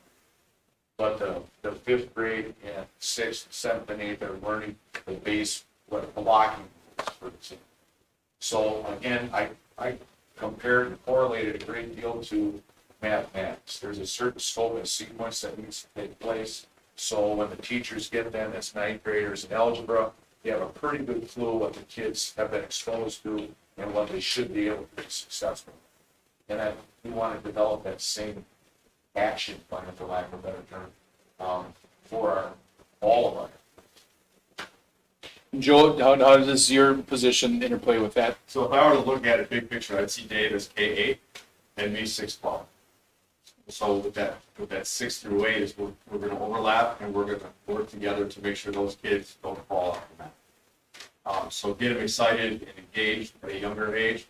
But the 5th grade and 6th, 7th, and 8th are learning the base, what blocking is, for example. So again, I compared and correlated a great deal to mathematics. There's a certain scope and sequence that needs to take place. So when the teachers get them as 9th graders in algebra, they have a pretty good clue what the kids have been exposed to and what they should be able to be successful. And we want to develop that same action plan, for lack of a better term, for all of us. Joe, how does your position interplay with that? So if I were to look at a big picture, I'd see Dave as K8 and me 6-12. So with that 6 through 8 is we're going to overlap and we're going to work together to make sure those kids don't fall off the map. So get them excited and engaged at a younger age,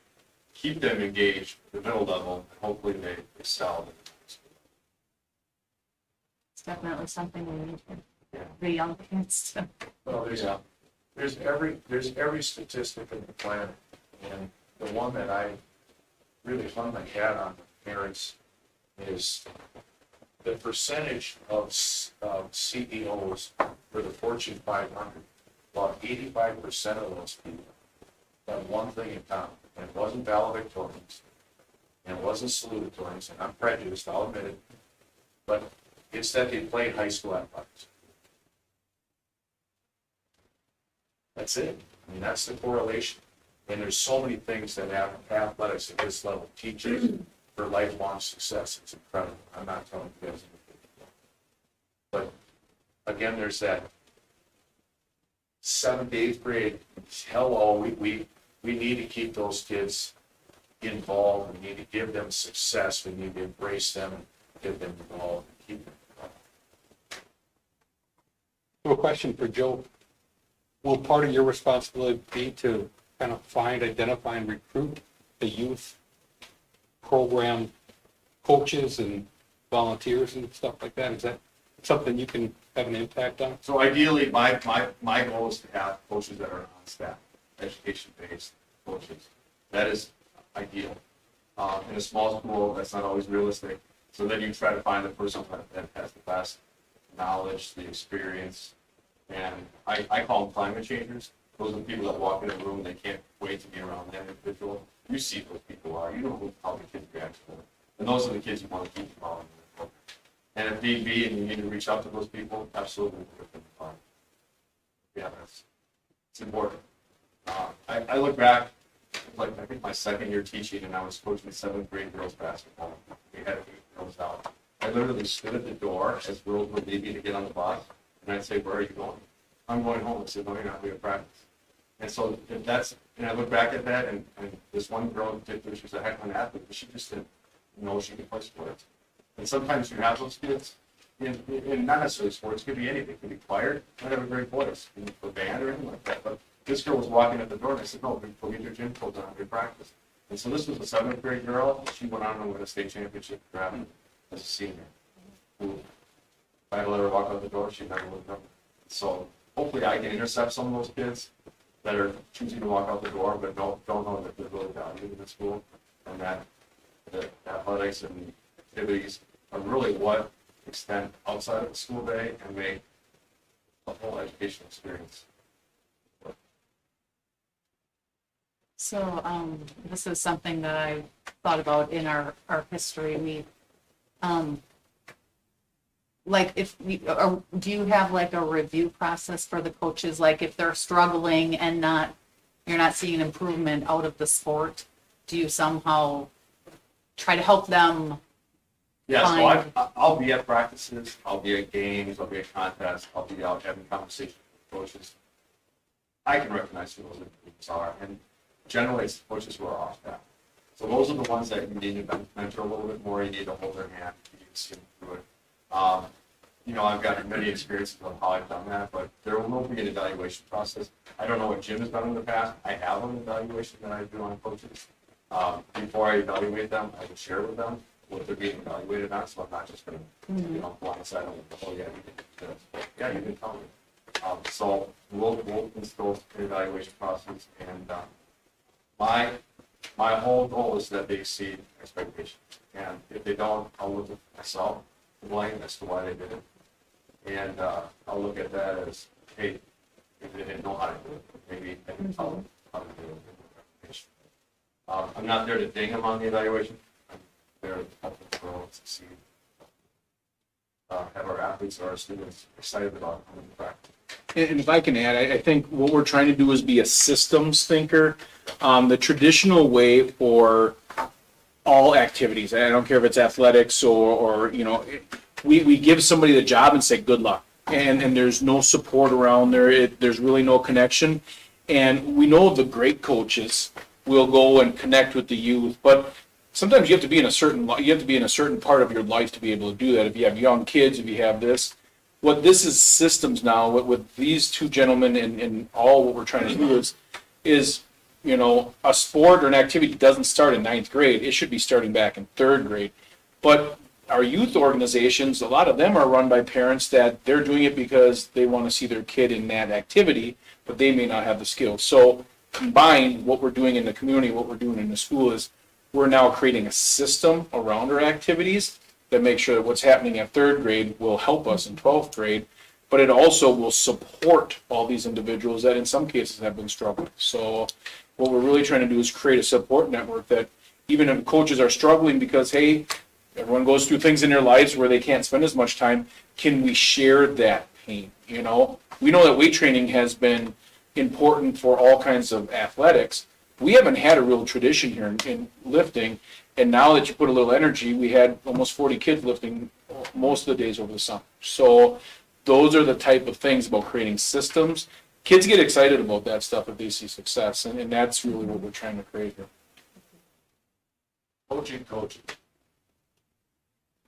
keep them engaged at the middle level, and hopefully they excel. It's definitely something we need for the young kids. Well, there's every statistic in the planet, and the one that I really hung my hat on with parents is the percentage of CEOs for the Fortune 500. About 85% of those people have one thing in common, and it wasn't valedictorians, and it wasn't salutatorians, and I'm prejudiced, I'll admit it, but it's that they played high school athletics. That's it. I mean, that's the correlation. And there's so many things that athletics at this level teaches for lifelong success. It's incredible. I'm not telling you guys anything. But again, there's that 7th to 8th grade. Hello, we need to keep those kids involved. We need to give them success. We need to embrace them and get them involved and keep them involved. So a question for Joe. Will part of your responsibility be to kind of find, identify, and recruit the youth program coaches and volunteers and stuff like that? Is that something you can have an impact on? So ideally, my goal is to have coaches that are on staff, education-based coaches. That is ideal. In a small school, that's not always realistic. So then you try to find the person that has the best knowledge, the experience, and I call them climate changers. Those are the people that walk in a room and they can't wait to be around that individual. You see those people are. You know how the kids react to them. And those are the kids you want to keep involved in the program. And if need be, and you need to reach out to those people, absolutely. Yeah, it's important. I look back, like I think my second year teaching, and I was coaching 7th grade girls basketball. We had 8 girls out. I literally stood at the door as girls were leaving to get on the bus, and I'd say, "Where are you going?" "I'm going home." I said, "No, you're not. We have practice." And so if that's, and I look back at that, and this one girl in particular, she was a heck of an athlete, but she just didn't know she could play sports. And sometimes you have those kids, in not necessarily sports, it could be anything. It could be choir, might have a great voice, for band or anything like that. But this girl was walking at the door, and I said, "No, go get your gym clothes on, good practice." And so this was a 7th grade girl. She went on to win a state championship grabbing as a senior. Who, if I had to let her walk out the door, she'd never would have done it. So hopefully I can intercept some of those kids that are choosing to walk out the door, but don't know that they're really valued in the school, and that the athletics and activities are really what extend outside of the school day and make the whole educational experience. So, this is something that I thought about in our history. We, like if we, or do you have like a review process for the coaches? Like if they're struggling and you're not seeing an improvement out of the sport, do you somehow try to help them? Yeah, so I'll be at practices, I'll be at games, I'll be at contests, I'll be out having conversations with coaches. I can recognize who those individuals are, and generally it's coaches who are off staff. So those are the ones that you need to mentor a little bit more, you need to hold their hand, you need to see them through it. I've got many experiences of how I've done that, but there will be an evaluation process. I don't know what Jim has done in the past. I have an evaluation that I do on coaches. Before I evaluate them, I will share with them what they're being evaluated on, so I'm not just going to, blindside them with, "Oh yeah, you did this." But, "Yeah, you didn't tell me." So we'll install an evaluation process, and my whole goal is that they exceed expectations. And if they don't, I'll look at myself to blame as to why they did it. And I'll look at that as, hey, if they didn't know how to do it, maybe I can tell them how to do it. I'm not there to ding them on the evaluation. I'm there to help them grow and succeed. Have our athletes or our students excited about coming to practice. And if I can add, I think what we're trying to do is be a systems thinker. The traditional way for all activities, I don't care if it's athletics or we give somebody the job and say, "Good luck." And there's no support around there. There's really no connection. And we know the great coaches will go and connect with the youth, but sometimes you have to be in a certain part of your life to be able to do that. If you have young kids, if you have this, what this is systems now with these two gentlemen and all what we're trying to do is a sport or an activity doesn't start in 9th grade. It should be starting back in 3rd grade. But our youth organizations, a lot of them are run by parents that they're doing it because they want to see their kid in that activity, but they may not have the skills. So combined, what we're doing in the community, what we're doing in the school is we're now creating a system around our activities that makes sure that what's happening at third grade will help us in 12th grade, but it also will support all these individuals that in some cases have been struggling. So what we're really trying to do is create a support network that even if coaches are struggling because, hey, everyone goes through things in their lives where they can't spend as much time, can we share that pain? You know, we know that weight training has been important for all kinds of athletics. We haven't had a real tradition here in lifting, and now that you put a little energy, we had almost 40 kids lifting most of the days over the summer. So those are the type of things about creating systems. Kids get excited about that stuff if they see success, and that's really what we're trying to create here. Coaching.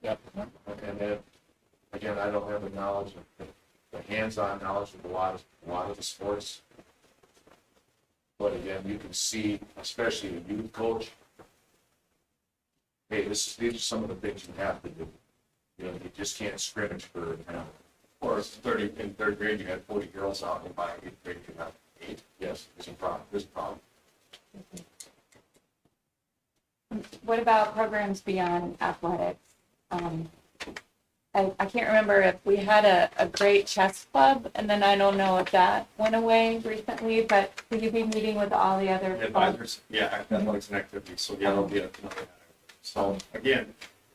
Yep. And then, again, I don't have the knowledge, the hands-on knowledge of a lot of the sports. But again, you can see, especially a youth coach, hey, these are some of the things you have to do. You know, you just can't scrimmage for, you know, or in third grade, you had 40 girls out, and by 8th grade, you have 8. Yes, there's a problem. There's a problem. What about programs beyond athletics? I can't remember if we had a great chess club, and then I don't know if that went away recently, but could you be meeting with all the other clubs? Advisors, yeah, athletics and activities, so yeah, there'll be another. So again,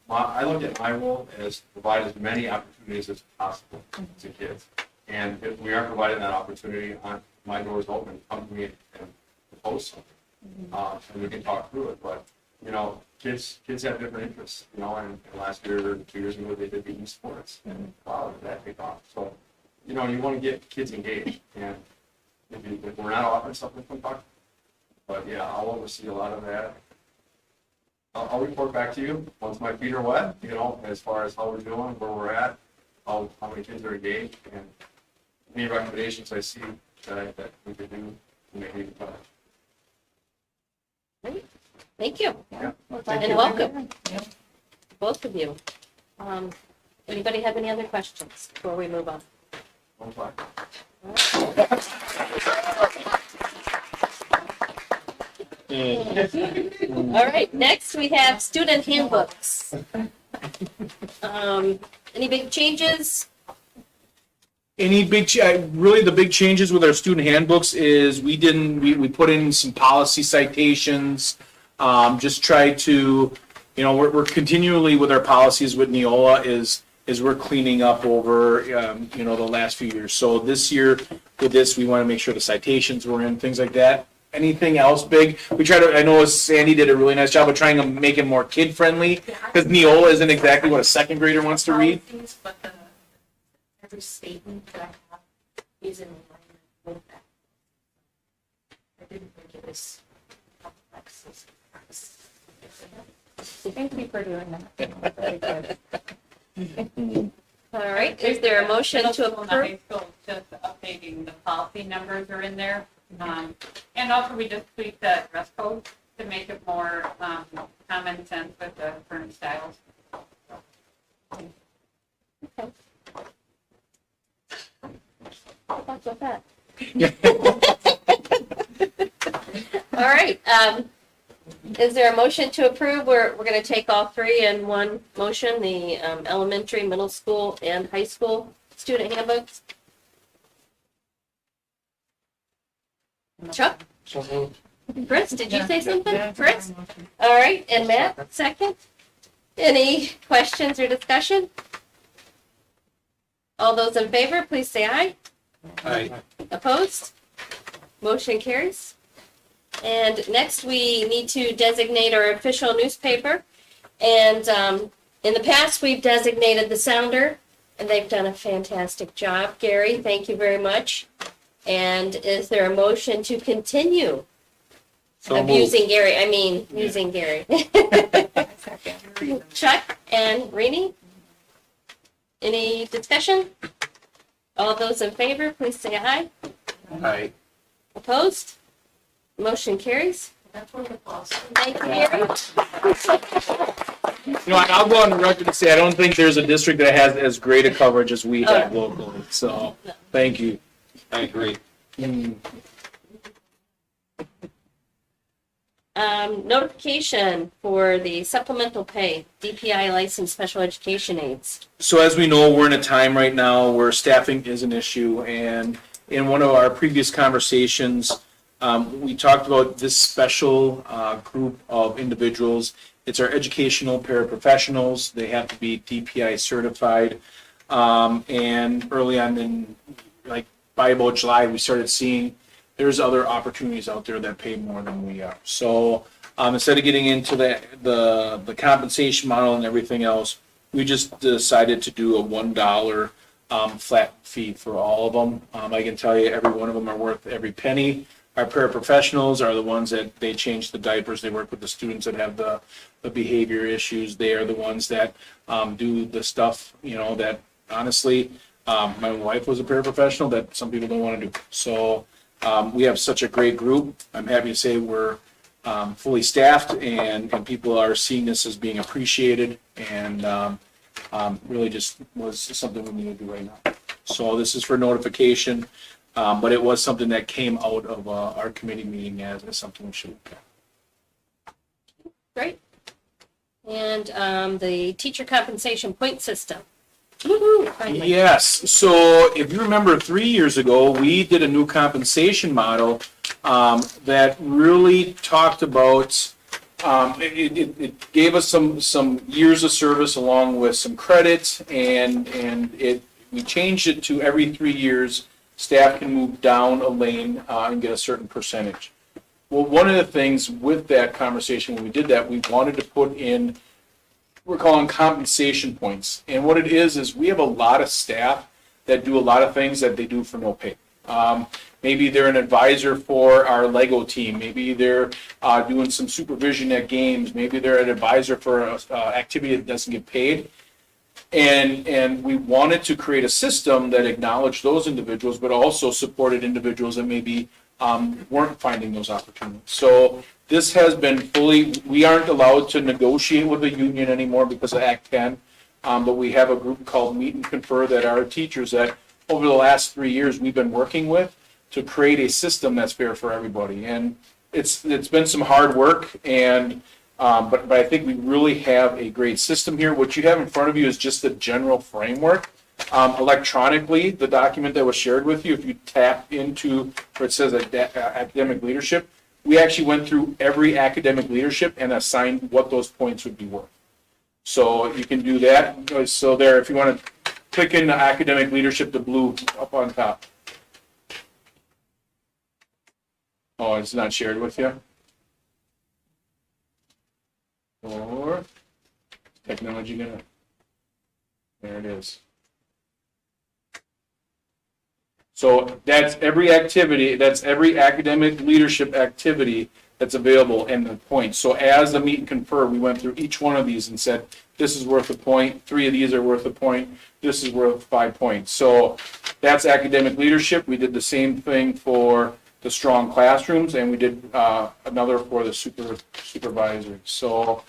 I look at my role as provide as many opportunities as possible to kids. And if we aren't providing that opportunity, my door is open, come to me and propose something. And we can talk through it, but, you know, kids have different interests, you know, and last year or 2 years ago, they did the esports, and wow, did that take off. So, you know, you want to get kids engaged, and if we're not offering something, come talk. But yeah, I'll oversee a lot of that. I'll report back to you once my feet are wet, you know, as far as how we're doing, where we're at, how many kids are engaged, and any recommendations I see that we could do to make it even better. Great. Thank you. Yeah. And welcome, both of you. Anybody have any other questions before we move on? One flag. All right, next we have student handbooks. Any big changes? Really the big changes with our student handbooks is we put in some policy citations, just try to, you know, we're continually with our policies with Neola is we're cleaning up over, you know, the last few years. So this year with this, we want to make sure the citations were in, things like that. Anything else big? We try to, I know Sandy did a really nice job of trying to make it more kid friendly because Neola isn't exactly what a second grader wants to read. But every statement that I have is in alignment with that. I didn't think it was complex. Thank you for doing that. Very good. All right, is there a motion Middle to school and high approve? school, just updating the policy numbers are in there. And also we just tweaked the dress code to make it more common sense with the current styles. What's with that? All right, is there a motion to approve? We're going to take all three in one motion, the elementary, middle school, and high school student handbooks. Chuck? Fritz, did you say something? Fritz? All right, and Matt, second. Any questions or discussion? All those in favor, please say aye. Aye. Opposed? Motion carries. And next, we need to designate our official newspaper. And in the past, we've designated the Sounder, and they've done a fantastic job. Gary, thank you very much. And is there a motion to continue using Gary? Using Gary. Chuck and Rini? Any discussion? All those in favor, please say aye. Aye. Opposed? Motion carries. That's wonderful. Thank you, Gary. I'll go on the record and say, I don't think there's a district that has as great a coverage as we have locally, so, thank you. I agree. Notification for the supplemental pay, DPI licensed special education aides. So as we know, we're in a time right now where staffing is an issue, and in one of our previous conversations, we talked about this special group of individuals. It's our educational paraprofessionals. They have to be DPI certified. And early on in, like, by about July, we started seeing there's other opportunities out there that pay more than we are. So instead of getting into the compensation model and everything else, we just decided to do a $1 flat fee for all of them. I can tell you every one of them are worth every penny. Our paraprofessionals are the ones that they change the diapers. They work with the students that have the behavior issues. They are the ones that do the stuff, that honestly, my wife was a paraprofessional that some people don't want to do. So we have such a great group. I'm happy to say we're fully staffed, and people are seeing this as being appreciated, and really just was something we need to do right now. So this is for notification, but it was something that came out of our committee meeting as something we should look at. Great. And the teacher compensation point system. Woo-hoo, finally. Yes, so if you remember 3 years ago, we did a new compensation model that really talked about, it gave us some years of service along with some credits, and we changed it to every 3 years, staff can move down a lane and get a certain percentage. Well, one of the things with that conversation when we did that, we wanted to put in, we're calling compensation points. And what it is we have a lot of staff that do a lot of things that they do for no pay. Maybe they're an advisor for our Lego team. Maybe they're doing some supervision at games. Maybe they're an advisor for an activity that doesn't get paid. And we wanted to create a system that acknowledged those individuals, but also supported individuals that maybe weren't finding those opportunities. So this has been we aren't allowed to negotiate with the union anymore because of Act 10, but we have a group called Meet and Confer that are teachers that over the last 3 years we've been working with to create a system that's fair for everybody. And it's been some hard work, and but I think we really have a great system here. What you have in front of you is just the general framework. Electronically, the document that was shared with you, if you tap into where it says academic leadership, we actually went through every academic leadership and assigned what those points would be worth. So you can do that. So there, if you want to click in the academic leadership, the blue up on top. Oh, it's not shared with you? Or technology gonna? There it is. So that's every activity, that's every academic leadership activity that's available and the points. So as the Meet and Confer, we went through each one of these and said, this is worth a point, 3 of these are worth a point, this is worth 5 points. So that's academic leadership. We did the same thing for the strong classrooms, and we did another for the supervisors. So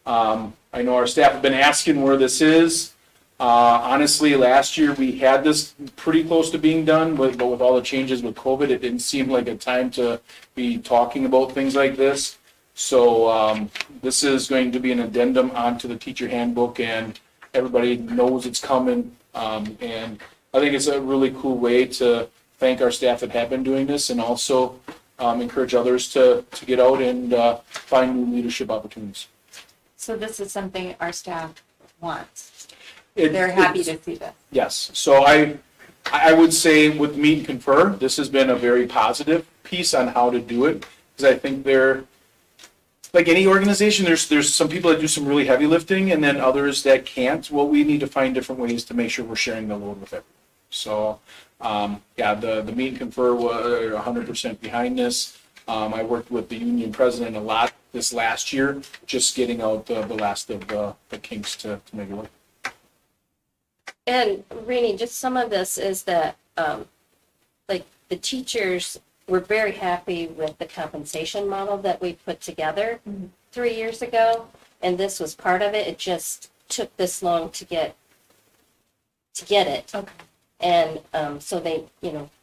I know our staff have been asking where this is. Honestly, last year we had this pretty close to being done, but with all the changes with COVID, it didn't seem like a time to be talking about things like this. So this is going to be an addendum onto the teacher handbook, and everybody knows it's coming. And I think it's a really cool way to thank our staff that have been doing this, and also encourage others to get out and find new leadership opportunities. So this is something our staff wants. They're happy to see this. Yes. So I would say with Meet and Confer, this has been a very positive piece on how to do it, because I think they're, like any organization, there's some people that do some really heavy lifting and then others that can't. Well, we need to find different ways to make sure we're sharing the load with everyone. So yeah, the Meet and Confer were 100% behind this. I worked with the union president a lot this last year, just getting out the last of the kinks to make it work. And Rini, just some of this is that, like, the teachers were very happy with the compensation model that we put together 3 years ago. and this was part of it. It just took this long to get it. Okay. And so they,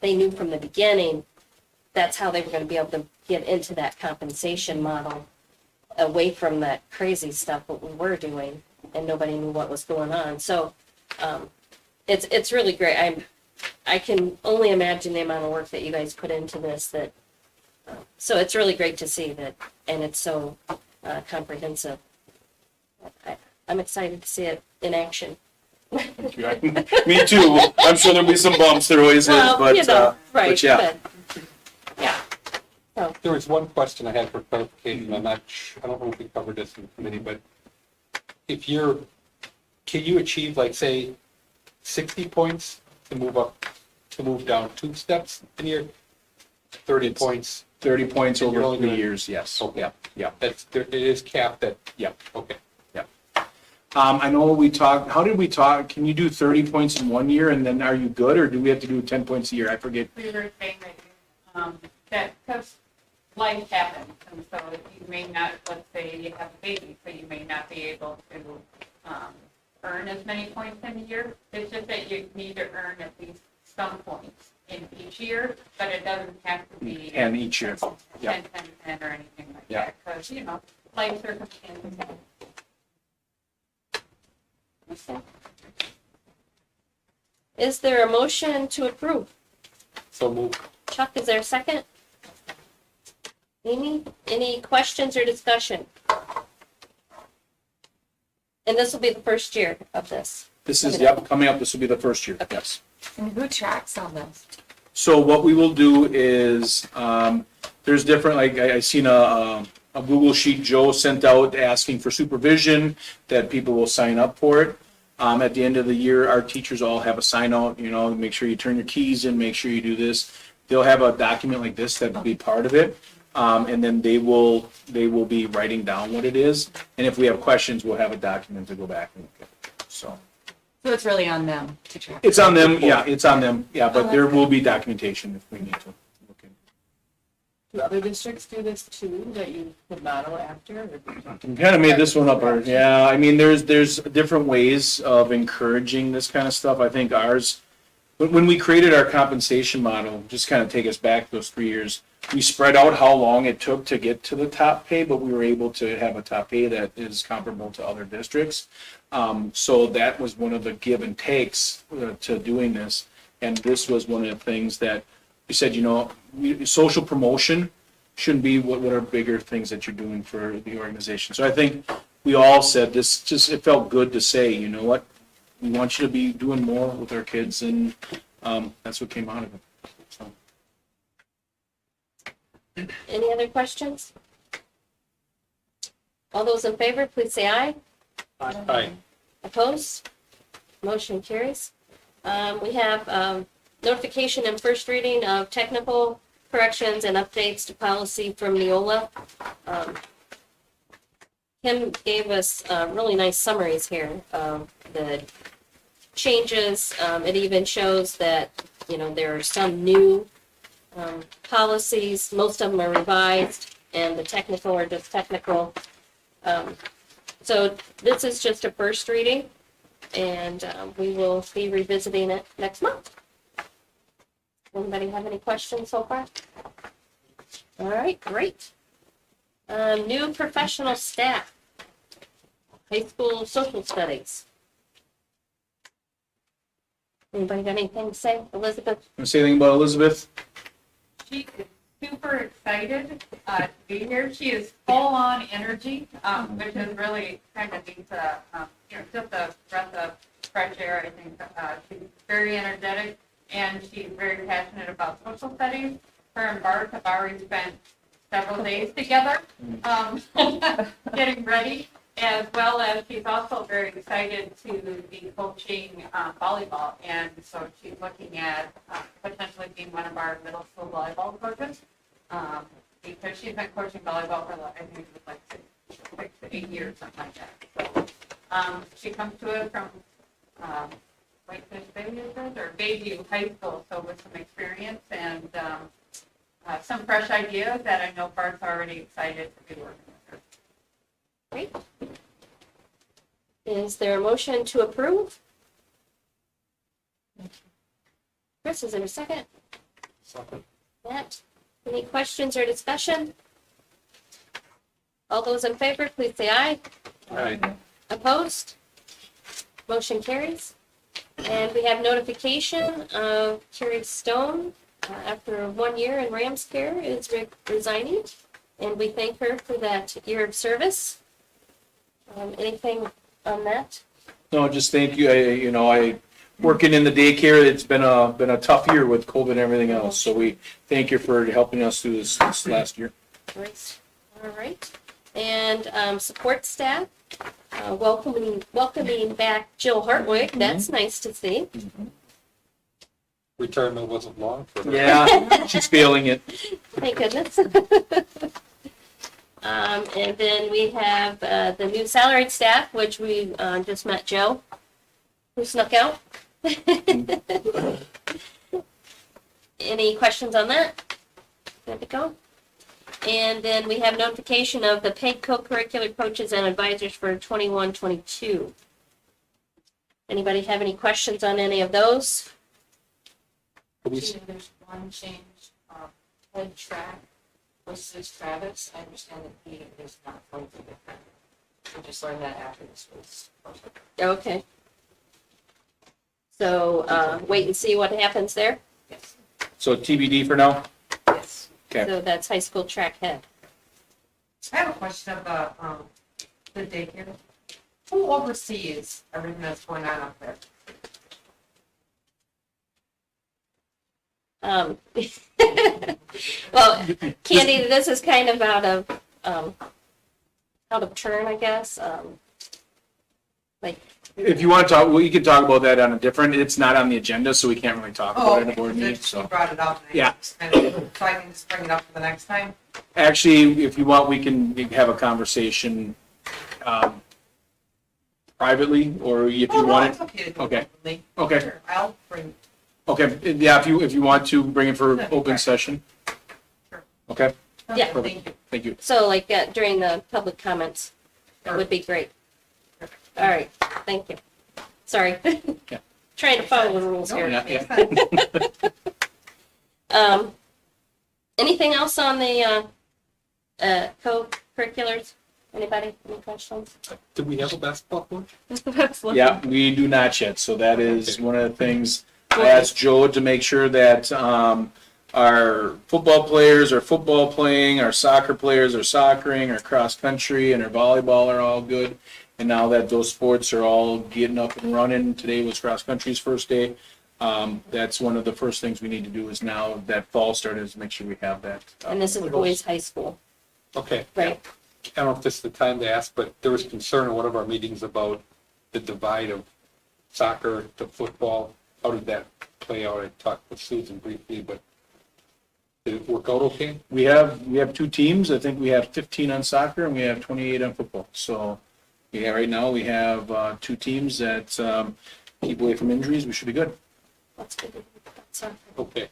they knew from the beginning that's how they were going to be able to get into that compensation model, away from that crazy stuff what we were doing, and nobody knew what was going on. So it's really great. I can only imagine the amount of work that you guys put into this. So it's really great to see that, and it's so comprehensive. I'm excited to see it in action. Thank you. Me too. I'm sure there'll be some bumps. There always is, Well, but right. but yeah. But, yeah. There was one question I had for clarification. I don't know if we covered this in committee, but can you achieve, like, say, 60 points to move down 2 steps in your 30 points? 30 points And you're over only 3 gonna- years. Yes. Okay. Yeah. It is capped at, Yeah. okay. I know we talked. How did we talk? Can you do 30 points in 1 year, and then are you good, or do we have to do 10 points a year? I forget. We were saying that because life happens, and so you may not, let's say you have a baby, so you may not be able to earn as many points in a year. It's just that you need to earn at least some points in each year, but it doesn't have to be 10 each year. 10, Yeah. 10, 10 or anything like Yeah. that, because, life circumstances happen. Is there a motion to approve? So move. Chuck, is there a second? Amy, any questions or discussion? And this will be the first year of this. This is Okay. coming up. This will be the first year. Yes. And who tracks all this? So what we will do is there's different. Like I seen a Google sheet Joe sent out asking for supervision that people will sign up for it. At the end of the year, our teachers all have a sign out. Make sure you turn your keys in. Make sure you do this. They'll have a document like this that will be part of it, and then they will be writing down what it is. And if we have questions, we'll have a document to go back and look at. So So it's really on them to track. it's on them. Yeah, it's on them. Yeah, but there will be documentation if we need to. Okay. Do other districts do this too, that you could model after? Or We kind of made this one up. Yeah, I mean, there's different ways of encouraging this kind of stuff. I think ours, when we created our compensation model, just kind of take us back those 3 years, we spread out how long it took to get to the top pay, but we were able to have a top pay that is comparable to other districts. So that was one of the give and takes to doing this. And this was one of the things that we said, social promotion shouldn't be what are bigger things that you're doing for the organization. So I think we all said this, it felt good to say, you know what, we want you to be doing more with our kids, and that's what came out of it. So. Any other questions? All those in favor, please say aye. Aye. Opposed? Motion carries. We have notification and first reading of technical corrections and updates to policy from Neola. Kim gave us really nice summaries here of the changes. It even shows that, there are some new policies. Most of them are revised, and the technical are just technical. So this is just a first reading, and we will be revisiting it next month. Anybody have any questions so far? All right, great. New professional staff, high school social studies. Anybody got anything to say? Elizabeth? Want to say anything about Elizabeth? She is super excited to be here. She is full on energy, which is really kind of neat. Just a breath of fresh air. I think she's very energetic, and she's very passionate about social studies. Her and Bart have already spent several days together getting ready, as well as she's also very excited to be coaching volleyball. And so she's looking at potentially being one of our middle school volleyball coaches, because she's been coaching volleyball for, I think it was like 6 to 8 years, something like that. So she comes to it from Whitefish Bay, or Bayview High School, so with some experience and some fresh ideas that I know Bart's already excited to be working with her. Great. Is there a motion to approve? Chris, is there a second? Second. Matt, any questions or discussion? All those in favor, please say aye. Right. Opposed? Motion carries. And we have notification of Carrie Stone, after 1 year in Rams Care, is resigning. And we thank her for that year of service. Anything on that? No, just thank you. I working in the daycare, it's been a tough year with COVID and everything else. So we thank you for helping us through this last year. Great. All right. And support staff, welcoming back Jill Hartwig. That's nice to see. Retirement wasn't long for her. Yeah, she's feeling it. Thank goodness. And then we have the new salaried staff, which we just met Joe, who snuck out. Any questions on that? Good to go. And then we have notification of the paid co-curricular coaches and advisors for 21-22. Anybody have any questions on any of those? There's one change, head track versus Travis. I understand that he is not going to get that. We just learned that after this was posted. Okay. So wait and see what happens there. Yes. So TBD for now? Yes. Okay. So that's high school track head. I have a question about, the daycare. Who oversees everything that's going on up there? Well, Candy, this is kind of out of turn, I guess. Like, If you want to talk, well, you can talk about that on a different, it's not on the agenda, so we can't really talk about it in a board meeting, You so. brought it up. and I Yeah. just kind of- So I can just bring it up for the next time? Actually, if you want, we can have a conversation, privately, or if you Oh, no, want it's it. okay to do it Okay. openly. Okay, Sure, I'll bring, okay, yeah, if you want to bring it for That'd be open fine. session. Sure. Okay, Yeah. thank you. thank you. so like during the public comments, that would be great. All right, thank you. Sorry. Yeah. Trying to follow the rules here. Yeah, yeah. Anything else on the co-curriculars? Anybody? Any questions? Do we have a basketball coach? Yeah, we do not yet, so that is one of the things. I asked Joe to make sure that, our football players are football playing, our soccer players are soccering, our cross country and our volleyball are all good. And now that those sports are all getting up and running, today was cross country's first day. That's one of the first things we need to do is now that fall started is make sure we have that. And this is boys' high school, Okay. right? I don't know if this is the time to ask, but there was concern in one of our meetings about the divide of soccer to football. How did that play out? I talked with Susan briefly, but did it work out okay? We have two teams. I think we have 15 on soccer and we have 28 on football. So yeah, right now we have two teams that keep away from injuries. We should be good. That's good. That's, Okay.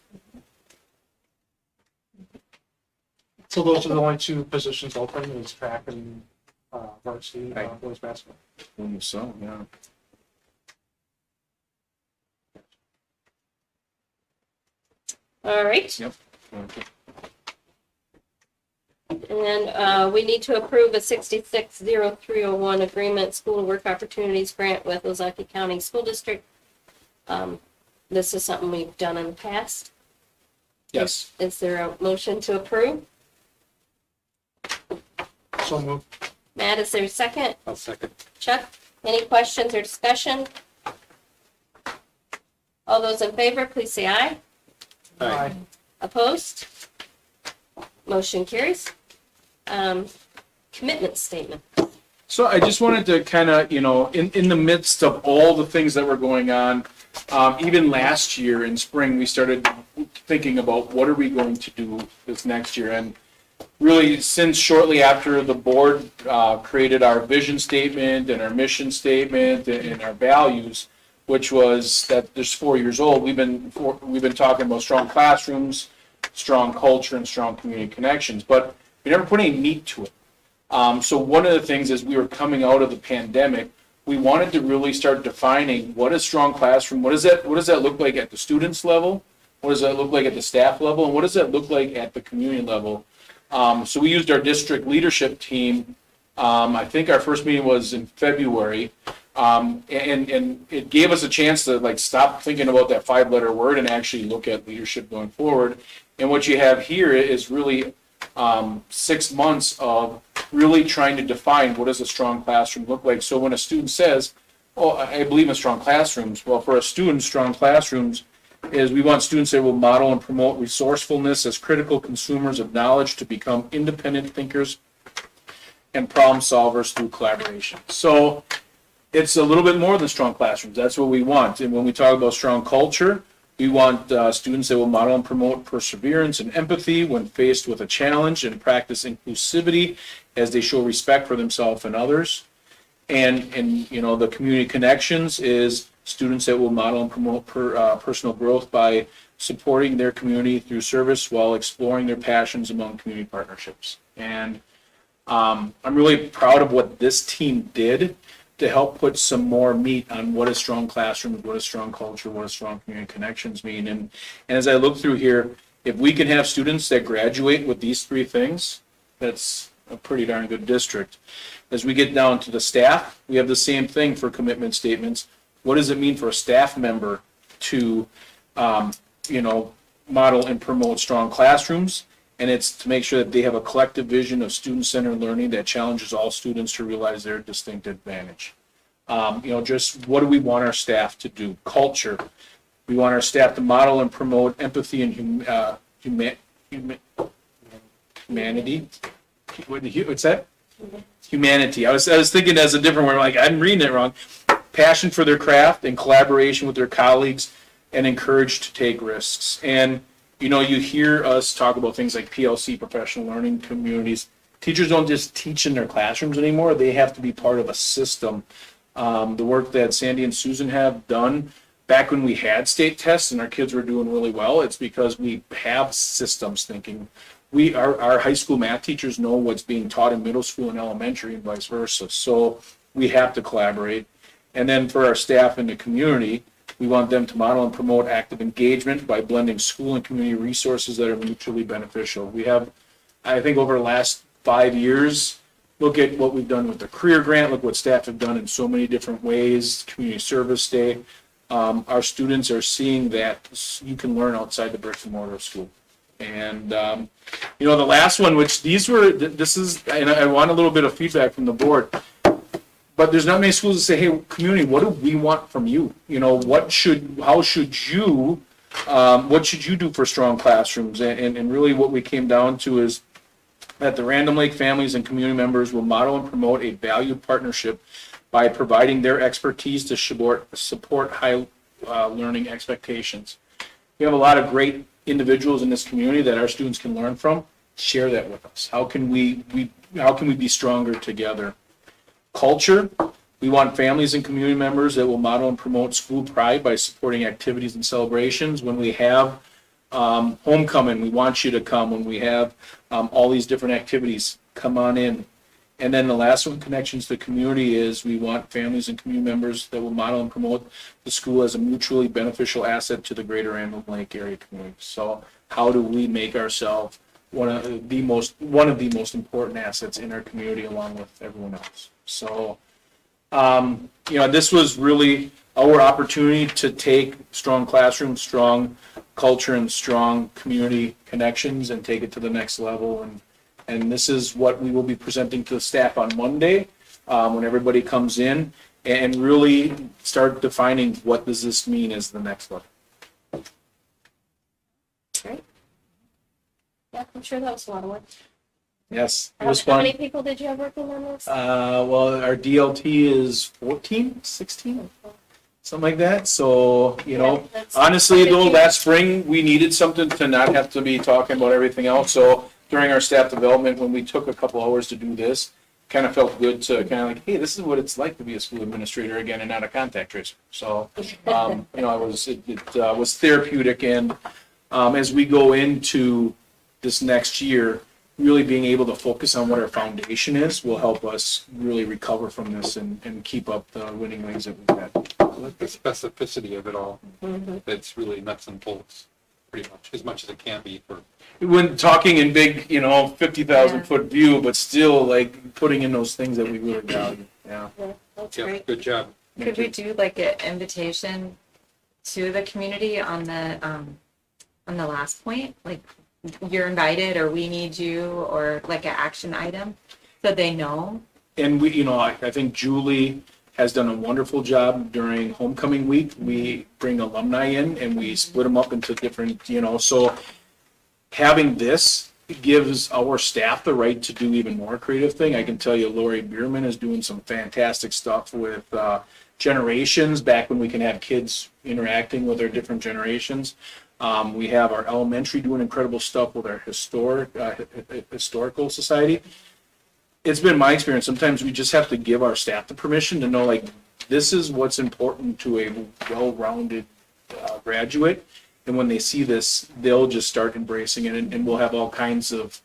So those are the only two positions open, is track and varsity Right. boys basketball. So yeah. all right. Yep. And we need to approve a 660301 agreement, school work opportunities grant with Ozaukee County School District. This is something we've done in the past. Yes. Is there a motion to approve? So moved. Matt, is there a second? I'll second. Chuck, any questions or discussion? All those in favor, please say aye. Aye. Opposed? Motion carries. Commitment statement. So I just wanted to kind of, in the midst of all the things that were going on, even last year in spring, we started thinking about what are we going to do this next year. And really, since shortly after the board created our vision statement and our mission statement and our values, which was that there's 4 years old, we've been talking about strong classrooms, strong culture, and strong community connections, but we never put any meat to it. So one of the things as we were coming out of the pandemic we wanted to really start defining what is strong classroom, what does that look like at the students level? What does that look like at the staff level? And what does that look like at the community level? So we used our district leadership team. I think our first meeting was in February. And it gave us a chance to like stop thinking about that 5-letter word and actually look at leadership going forward. And what you have here is really 6 months of really trying to define what does a strong classroom look like. So when a student says, oh, I believe in strong classrooms, well, for a student, strong classrooms is we want students that will model and promote resourcefulness as critical consumers of knowledge to become independent thinkers and problem solvers through collaboration. So it's a little bit more than strong classrooms. That's what we want. And when we talk about strong culture, we want students that will model and promote perseverance and empathy when faced with a challenge and practice inclusivity as they show respect for themselves and others. And you know, the community connections is students that will model and promote personal growth by supporting their community through service while exploring their passions among community partnerships. And I'm really proud of what this team did to help put some more meat on what is strong classrooms, what is strong culture, what does strong community connections mean. And as I look through here, if we can have students that graduate with these 3 things, that's a pretty darn good district. As we get down to the staff, we have the same thing for commitment statements. What does it mean for a staff member to, model and promote strong classrooms? And it's to make sure that they have a collective vision of student-centered learning that challenges all students to realize their distinct advantage. Just what do we want our staff to do? Culture. We want our staff to model and promote empathy and humanity. What's that? Humanity. I was thinking as a different word. Like I'm reading it wrong. Passion for their craft and collaboration with their colleagues, and encouraged to take risks. And you hear us talk about things like PLC, professional learning communities. Teachers don't just teach in their classrooms anymore. They have to be part of a system. The work that Sandy and Susan have done back when we had state tests and our kids were doing really well, it's because we have systems thinking. Our high school math teachers know what's being taught in middle school and elementary and vice versa. So we have to collaborate. And then for our staff in the community, we want them to model and promote active engagement by blending school and community resources that are mutually beneficial. We have, I think over the last 5 years, look at what we've done with the career grant, look what staff have done in so many different ways, community service day. Our students are seeing that you can learn outside the bricks and mortar of school. And, the last one, which and I want a little bit of feedback from the board. But there's not many schools that say, hey, community, what do we want from you? What should you do for strong classrooms? And really what we came down to is that the Random Lake families and community members will model and promote a valued partnership by providing their expertise to support high learning expectations. We have a lot of great individuals in this community that our students can learn from. Share that with us. How can we be stronger together? Culture, we want families and community members that will model and promote school pride by supporting activities and celebrations. When we have homecoming, we want you to come. When we have all these different activities, come on in. And then the last one, connections to community, is we want families and community members that will model and promote the school as a mutually beneficial asset to the greater Randall Lake area community. So how do we make ourselves one of the most important assets in our community along with everyone else? So, this was really our opportunity to take strong classrooms, strong culture, and strong community connections and take it to the next level. And this is what we will be presenting to the staff on Monday when everybody comes in and really start defining what does this mean as the next level. Great. Yeah, I'm sure that was a lot of work. Yes, it How was fun. many people did you have working on this? Well, our DLT is 14, 16, something like that. So, That's honestly, quite a though, few. last spring, we needed something to not have to be talking about everything else. So during our staff development, when we took a couple hours to do this, kind of felt good to kind of like, hey, this is what it's like to be a school administrator again and not a contact tracer. So, it was therapeutic. And as we go into this next year, really being able to focus on what our foundation is will help us really recover from this and keep up the winning ways that we've had. I like the specificity of it all. It's really nuts and bolts, pretty much as it can be for. When talking in big, 50,000 foot view, but still like putting in those things that we really value. Yeah. That's Yeah, great. good job. Could we do like an invitation to the community on the last point? Like you're invited or we need you or like an action item so they know? And we, I think Julie has done a wonderful job during homecoming week. We bring alumni in and we split them up into different, so having this gives our staff the right to do even more creative thing. I can tell you Lori Bierman is doing some fantastic stuff with generations back when we can have kids interacting with their different generations. We have our elementary doing incredible stuff with our historical society. It's been my experience. Sometimes we just have to give our staff the permission to know, like, this is what's important to a well-rounded graduate. And when they see this, they'll just start embracing it, and we'll have all kinds of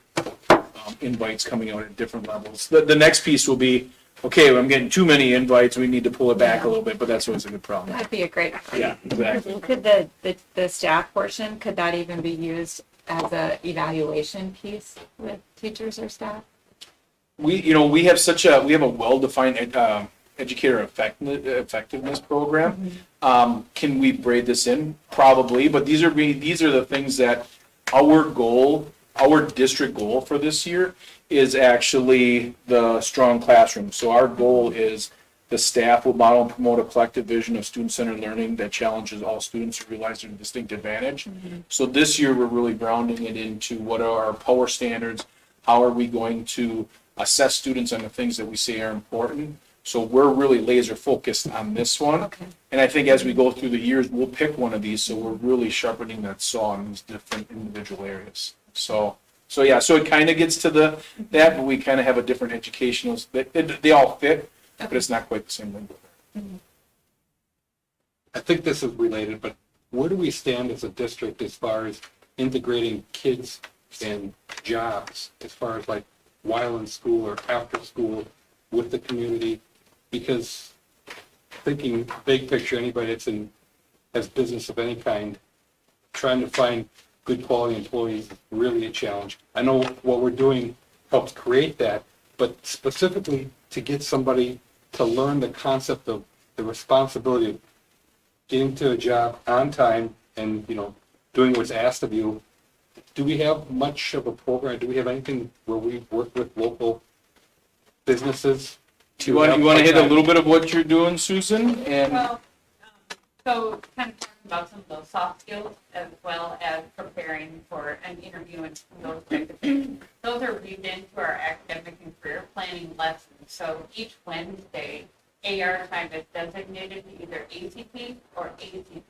invites coming out at different levels. The next piece will be, okay, I'm getting too many invites. We need to pull it back a little bit, but that's always a good problem. That'd be a great. Yeah, exactly. Could the staff portion, could that even be used as a evaluation piece with teachers or staff? We have we have a well-defined educator effectiveness program. Can we braid this in? Probably, but these are the things that our district goal for this year is actually the strong classroom. So our goal is the staff will model and promote a collective vision of student-centered learning that challenges all students to realize their distinct advantage. So this year we're really grounding it into what are our power standards, how are we going to assess students on the things that we say are important. So we're really laser focused on this one. Okay. And I think as we go through the years, we'll pick one of these. So we're really sharpening that saw in these different individual areas. So it kind of gets to that, but we kind of have a different educational, they all fit, but it's not quite the same thing. I think this is related, but where do we stand as a district as far as integrating kids and jobs, as far as like while in school or after school with the community? Because thinking big picture, anybody that's has business of any kind, trying to find good quality employees is really a challenge. I know what we're doing helps create that, but specifically to get somebody to learn the concept of the responsibility of getting to a job on time and, doing what's asked of you. Do we have much of a program? Do we have anything where we work with local businesses? You want to hit a little bit of what you're doing, Susan? And Well, so kind of talking about some of those soft skills as well as preparing for an interview and those types of things. Those are weaved into our academic and career planning lessons. So each Wednesday, AR time is designated to either ACP or ACP.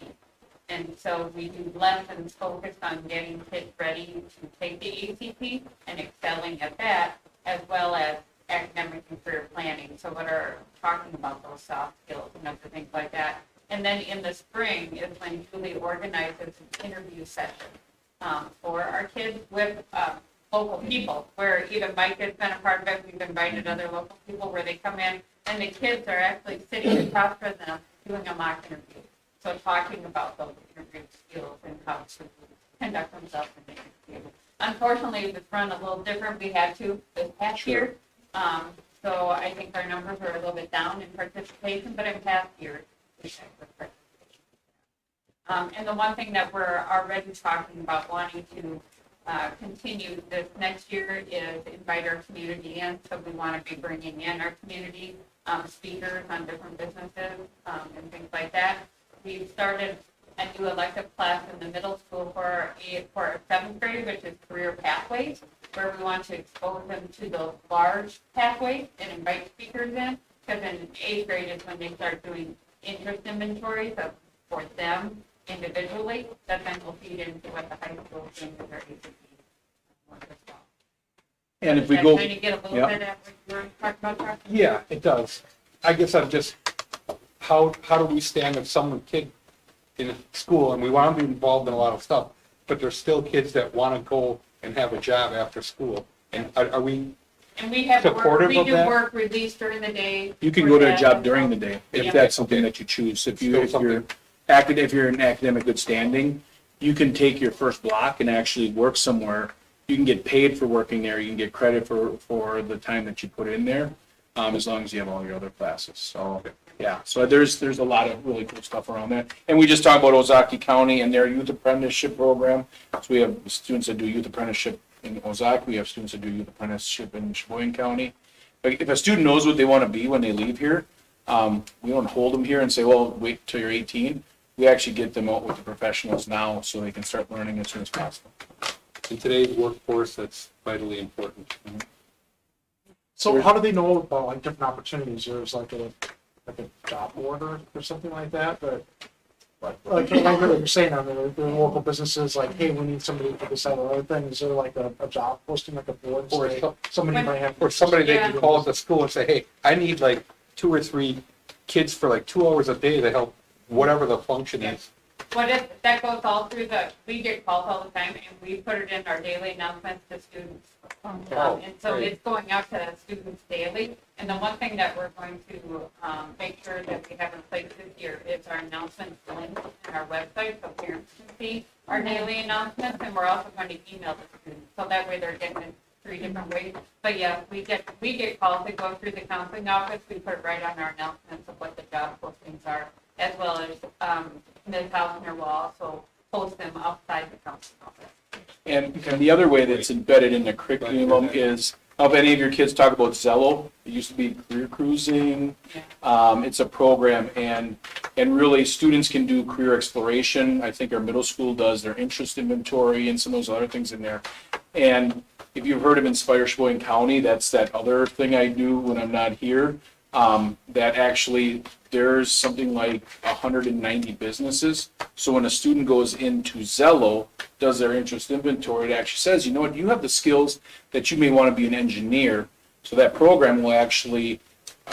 And so we do lessons focused on getting kids ready to take the ACP and excelling at that, as well as academic and career planning. So what are talking about those soft skills and other things like that. And then in the spring is when Julie organizes an interview session for our kids with local people, where even Mike has been a part of it. We've invited other local people where they come in and the kids are actually sitting across from them doing a mock interview. So talking about those interview skills and how to conduct themselves in the interview. Unfortunately, it was run a little different. We had to this past year. So I think our numbers are a little bit down in participation, but in past years, we've had good participation. And the one thing that we're already talking about wanting to continue this next year is invite our community in. So we want to be bringing in our community speakers on different businesses and things like that. We've started a new elective class in the middle school for seventh grade, which is career pathways, where we want to expose them to those large pathways and invite speakers in. Because in eighth grade is when they start doing interest inventories for them individually, that then will feed into what the high school is doing with their ACP as well. And if we Does go, that kind of get a little bit at what you were talking about, Chuck? Yeah, it does. I guess I'm just, how do we stand if kid in school, and we want to be involved in a lot of stuff, but there's still kids that want to go and have a job after school. And are we, And we have Supportive we of do that? work released during the day. You can for go to a that. job during the day, if Yeah. that's something that you choose. If Still you're something. if you're in academic good standing, you can take your first block and actually work somewhere. You can get paid for working there, you can get credit for the time that you put in there, as long as you have all your other classes, so, yeah. So there's a lot of really cool stuff around that. And we just talked about Ozaukee County and their youth apprenticeship program. So we have students that do youth apprenticeship in Ozaukee, we have students that do youth apprenticeship in Sheboygan County. But if a student knows what they want to be when they leave here, we don't hold them here and say, well, wait till you're 18. We actually get them out with the professionals now so they can start learning as soon as possible. in today's workforce, that's vitally important. So how do they know about like different opportunities? There's like a job order or something like that, but like you're saying, I mean, the local businesses like, hey, we need somebody for this other thing. Is there like a job posting, like a board? Or Say, some- somebody might have. Or somebody they Yeah. can call at the school and say, hey, I need like 2 or 3 kids for like 2 hours a day to help whatever the function is. What if, that goes all through we get calls all the time, and we put it in our daily announcements to students. And so great. it's going out to students daily. And the one thing that we're going to make sure that we have in place this year is our announcements link on our website, so parents can see our daily announcements, and we're also going to email the students, so that way they're getting it 3 different ways. But yeah, we get calls that go through the counseling office, we put it right on our announcements of what the job postings are, as well as Ms. Hausner will also post them outside the counseling office. And the other way that's embedded in the curriculum is, if any of your kids talk about Zello, it used to be career cruising. It's a program, and really students can do career exploration. I think our middle school does their interest inventory and some of those other things in there. And if you've heard of Inspire Sheboygan County, that's that other thing I do when I'm not here. That actually, there's something like 190 businesses. So when a student goes into Zello, does their interest inventory, it actually says, you know what, you have the skills that you may want to be an engineer. So that program will actually,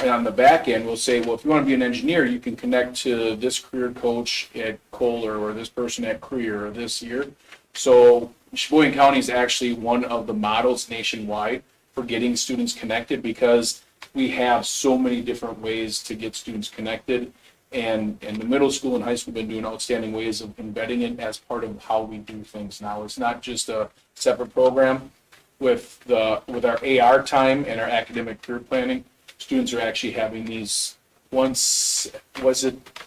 on the back end, will say, well, if you want to be an engineer, you can connect to this career coach at Kohler or this person at Career or this year. So Sheboygan County is actually one of the models nationwide for getting students connected, because we have so many different ways to get students connected. And the middle school and high school have been doing outstanding ways of embedding it as part of how we do things now. It's not just a separate program. With our AR time and our academic career planning, students are actually having these once a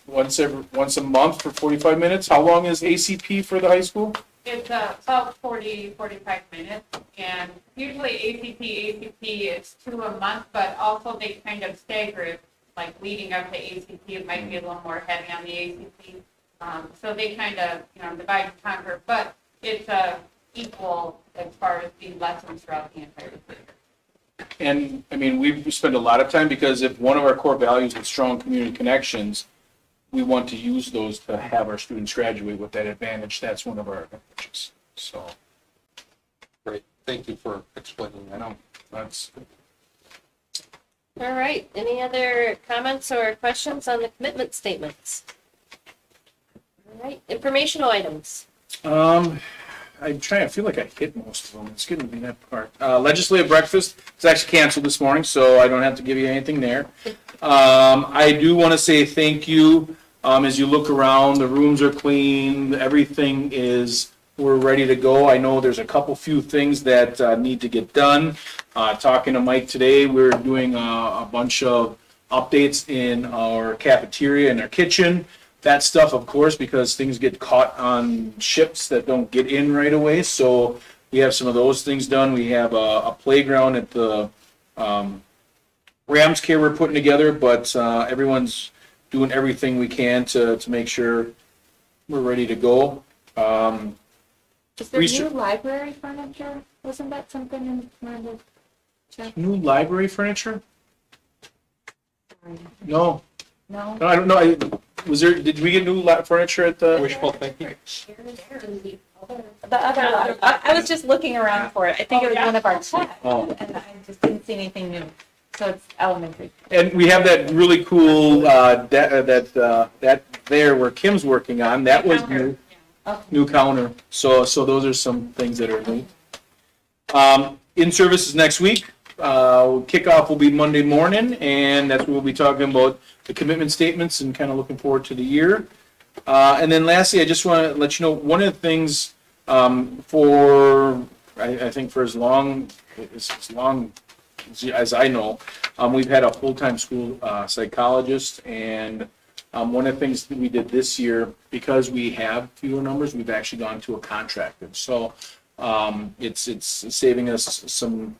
month for 45 minutes? How long is ACP for the high school? It's about 45 minutes, and usually ACP is 2 a month, but also they kind of stagger it, like leading up to ACP, it might be a little more heavy on the ACP. So they kind of, divide and conquer, but it's equal as far as the lessons throughout the entire year. And, I mean, we spend a lot of time, because if one of our core values is strong community connections, we want to use those to have our students graduate with that advantage. That's one of our advantages. So, Great, thank you for explaining I that. know, that's, All right, any other comments or questions on the commitment statements? All right, informational items. I feel like I hit most of them. It's getting to be that part. Legislative breakfast is actually canceled this morning, so I don't have to give you anything there. I do want to say thank you. As you look around, the rooms are clean, we're ready to go. I know there's a few things that need to get done. Talking to Mike today, we're doing a bunch of updates in our cafeteria and our kitchen. That stuff, of course, because things get caught on ships that don't get in right away. So we have some of those things done. We have a playground at the Rams Care we're putting together, but everyone's doing everything we can to make sure we're ready to go. Is there Research- new library furniture? Wasn't that something in one of the chapters? New library furniture? No, No? I don't know. Did we get new furniture at the? Wishful thinking. The other, I was just looking around for it. I think it was one of our texts, Oh. and I just didn't see anything new. So it's elementary. And we have that really cool, that there where Kim's working on, that was new. New counter. So those are some things that are new. In-service is next week. Kickoff will be Monday morning, and that's where we'll be talking about the commitment statements and kind of looking forward to the year. And then lastly, I just want to let you know, one of the things I think for as long as I know, we've had a full-time school psychologist, and one of the things that we did this year, because we have fewer numbers, we've actually gone to a contracted. So it's saving us some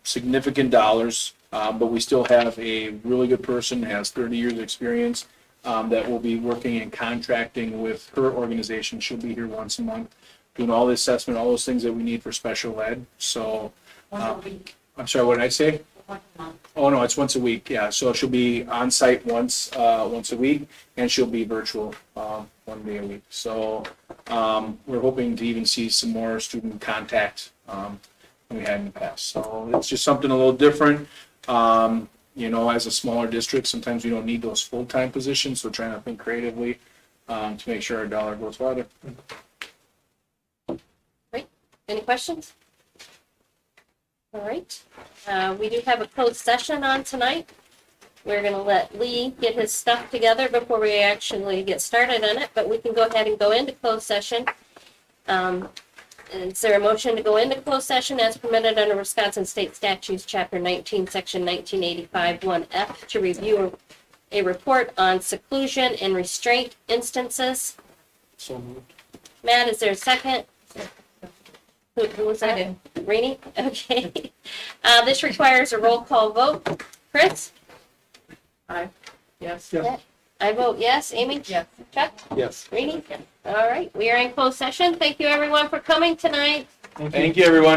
significant dollars, but we still have a really good person, has 30 years of experience, that will be working and contracting with her organization. She'll be here once a month, doing all the assessment, all those things that we need for special ed. So, Once a week, I'm sorry, what did I say? once a month. Oh, no, it's once a week, yeah. So she'll be on site once a week, and she'll be virtual 1 day a week. So we're hoping to even see some more student contact than we had in the past. So it's just something a little different. As a smaller district, sometimes we don't need those full-time positions, so trying to think creatively to make sure our dollar goes farther. Any questions? All right. We do have a closed session on tonight. We're going to let Lee get his stuff together before we actually get started on it, but we can go ahead and go into closed session. Is there a motion to go into closed session as permitted under Wisconsin State Statutes, Chapter 19, Section 1985, 1F, to review a report on seclusion and restraint instances? So moved. Matt, is there a second? Who was that? I did. Rainey? Okay. This requires a roll call vote. Chris? Yes. Yes. I vote yes. Amy? Yes. Chuck? Yes. Rainey? All right, we are in closed session. Thank you everyone for coming tonight. Thank you, everyone.